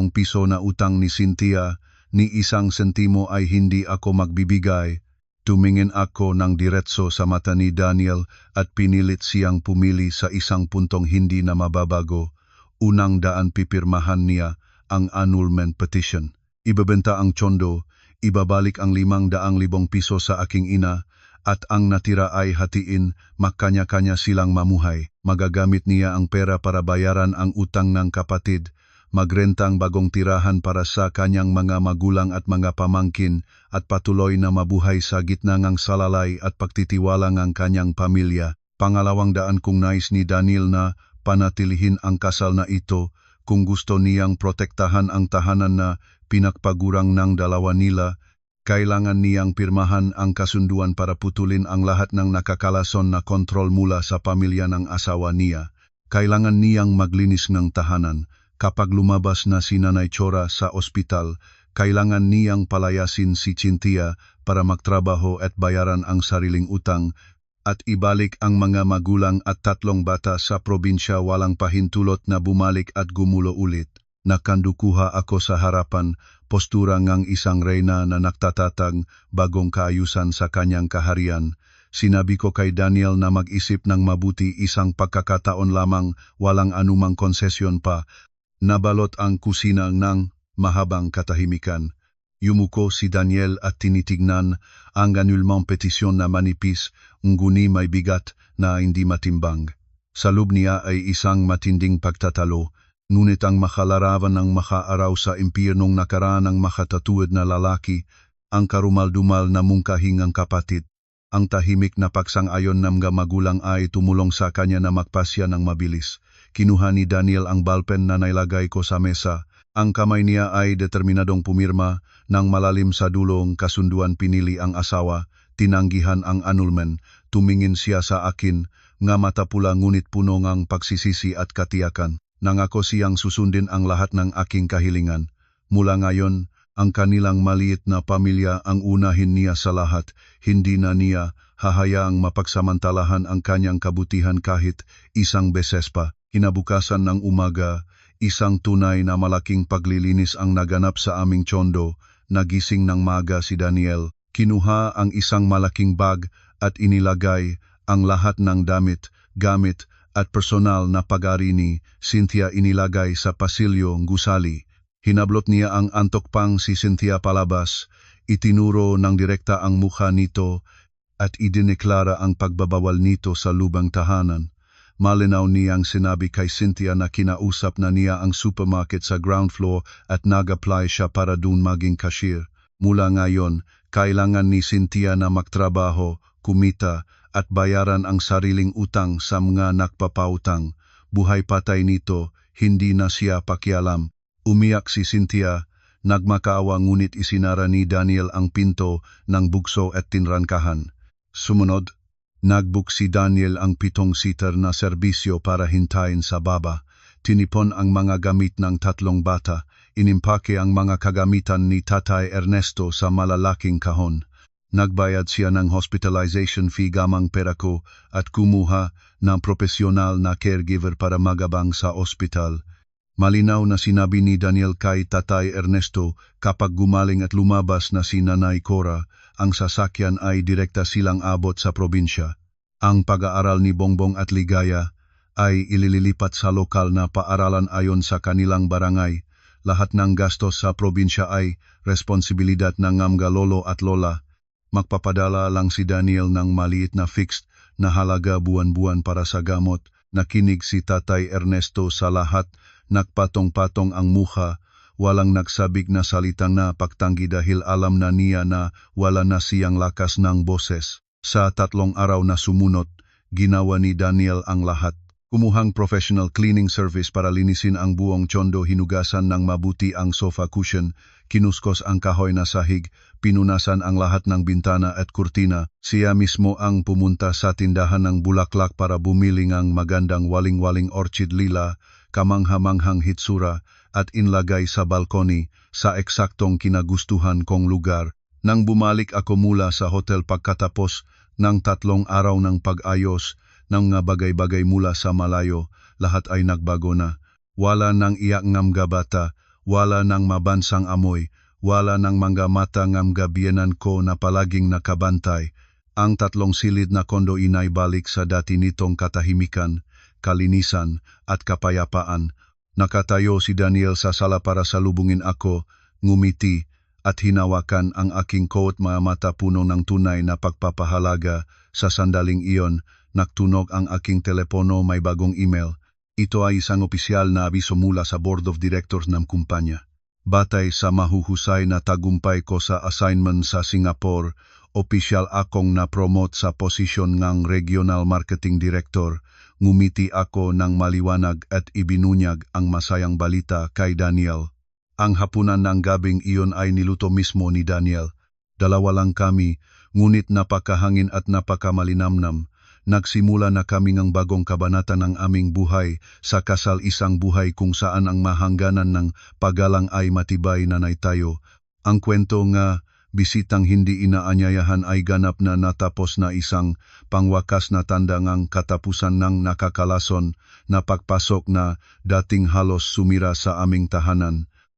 piso na utang ni Cynthia, ni isang sentimo ay hindi ako magbibigay. Tumingin ako ng diretso sa mata ni Daniel at pinilit siyang pumili sa isang puntong hindi na mababago. Unang daan pipirmahan niya ang annulment petition. Ibebenta ang tsondo, ibabalik ang 500,000 piso sa aking ina, at ang natira ay hatiin, magkanya-kanya silang mamuhay. Magagamit niya ang pera para bayaran ang utang ng kapatid, magrentang bagong tirahan para sa kanyang mga magulang at mga pamangkin, at patuloy na mabuhay sa gitna ng salalay at pagtitiwala ng kanyang pamilya. Pangalawang daan kung nais ni Daniel na panatilihin ang kasal na ito, kung gusto niyang protektahan ang tahanan na pinagpagurang ng dalawa nila, kailangan niyang pirmahan ang kasunduan para putulin ang lahat ng nakakalason na kontrol mula sa pamilya ng asawa niya. Kailangan niyang maglinis ng tahanan. Kapag lumabas na si Nanay Chora sa ospital, kailangan niyang palayasin si Cynthia para magtrabaho at bayaran ang sariling utang, at ibalik ang mga magulang at 3 bata sa probinsya walang pahintulot na bumalik at gumulo ulit. Nakandukuha ako sa harapan, postura ng isang reyna na nagtatatag bagong kaayusan sa kanyang kaharian. Sinabi ko kay Daniel na mag-isip ng mabuti, isang pagkakataon lamang, walang anumang konsesyon pa. Nabalot ang kusina ng mahabang katahimikan. Yumuko si Daniel at tinitignan ang anulmang petisyon na manipis, nguni may bigat na hindi matimbang. Sa loob niya ay isang matinding pagtatalo, ngunit ang makalarawan ng makaaraw sa impyernong nakaraan ng makatatuwid na lalaki, ang karumal-dumal na mungkahingang kapatid. Ang tahimik na pagsang-ayon ng mga magulang ay tumulong sa kanya na magpasya ng mabilis. Kinuha ni Daniel ang ballpen na nailagay ko sa mesa. Ang kamay niya ay determinadong pumirma, nang malalim sa dulong kasunduan pinili ang asawa, tinanggihan ang annulment, tumingin siya sa akin, nga mata pula ngunit puno ng pagsisisi at katiyakan. Nangako siyang susundin ang lahat ng aking kahilingan. Mula ngayon, ang kanilang maliit na pamilya ang unahin niya sa lahat, hindi na niya hahayaang mapagsamantalahan ang kanyang kabutihan kahit isang beses pa. Kinabukasan ng umaga, isang tunay na malaking paglilinis ang naganap sa aming tsondo. Nagising ng maga si Daniel, kinuha ang isang malaking bag at inilagay ang lahat ng damit, gamit at personal na pag-ari ni Cynthia inilagay sa pasilyo ng gusali. Hinablot niya ang antok pang si Cynthia palabas, itinuro ng direkta ang mukha nito at idineklara ang pagbabawal nito sa lubang tahanan. Malinaw niyang sinabi kay Cynthia na kinausap na niya ang supermarket sa ground floor at nag-apply siya para dun maging cashier. Mula ngayon, kailangan ni Cynthia na magtrabaho, kumita at bayaran ang sariling utang sa mga nakpapautang. Buhay patay nito, hindi na siya pakialam. Umiyak si Cynthia, nagmakaawa ngunit isinara ni Daniel ang pinto ng bukso at tinrangkahan. Sumunod, nagbook si Daniel ang 7-seater na serbisyo para hintayin sa baba. Tinipon ang mga gamit ng 3 bata, inimpake ang mga kagamitan ni Tatay Ernesto sa malalaking kahon. Nagbayad siya ng hospitalization fee gamang pera ko at kumuha ng profesional na caregiver para magabang sa ospital. Malinaw na sinabi ni Daniel kay Tatay Ernesto, kapag gumaling at lumabas na si Nanay Cora, ang sasakyan ay direkta silang abot sa probinsya. Ang pag-aaral ni Bongbong at Ligaya ay ililipat sa lokal na paaralan ayon sa kanilang barangay. Lahat ng gastos sa probinsya ay responsibilidad ng mga lolo at lola. Magpapadala lang si Daniel ng maliit na fixed na halaga buwan-buwan para sa gamot. Nakinig si Tatay Ernesto sa lahat. Nagpatong-patong ang mukha, walang nagsabik na salita na pagtanggi dahil alam na niya na wala na siyang lakas ng boses. Sa 3 araw na sumunod, ginawa ni Daniel ang lahat. Kumuhang professional cleaning service para linisin ang buong tsondo, hinugasan ng mabuti ang sofa cushion, kinuskos ang kahoy na sahig, pinunasan ang lahat ng bintana at kurtina. Siya mismo ang pumunta sa tindahan ng bulaklak para bumili ng magandang waling-waling orchid lila, kamangha-manghang hitsura at inlagay sa balkoni sa eksaktong kinagustuhan kong lugar. Nang bumalik ako mula sa hotel pagkatapos ng 3 araw ng pag-ayos ng mga bagay-bagay mula sa malayo, lahat ay nagbago na. Wala nang iyak ng mga bata, wala nang mabansang amoy, wala nang mga mata ng mga biyenan ko na palaging nakabantay. Ang 3 silid na kondo inay balik sa dati nitong katahimikan, kalinisan at kapayapaan. Nakatayo si Daniel sa sala para salubungin ako, ngumiti at hinawakan ang aking coat, mga mata puno ng tunay na pagpapahalaga. Sa sandaling iyon, nagtunog ang aking telepono, may bagong email. Ito ay isang opisyal na abiso mula sa Board of Directors ng kumpanya. Batay sa mahuhusay na tagumpay ko sa assignment sa Singapore, opisyal akong na-promote sa posisyon ng Regional Marketing Director. Ngumiti ako ng maliwanag at ibinunyag ang masayang balita kay Daniel. Ang hapunan ng gabing iyon ay niluto mismo ni Daniel. 2 lang kami, ngunit napakahangin at napakamalinamnam. Nagsimula na kami ng bagong kabanata ng aming buhay, sa kasal, isang buhay kung saan ang mahangganan ng paggalang ay matibay na tayo. Ang kwento nga bisitang hindi inaanyayahan ay ganap na natapos na, isang pangwakas na tanda ng katapusan ng nakakalason na pagpasok na dating halos sumira sa aming tahanan.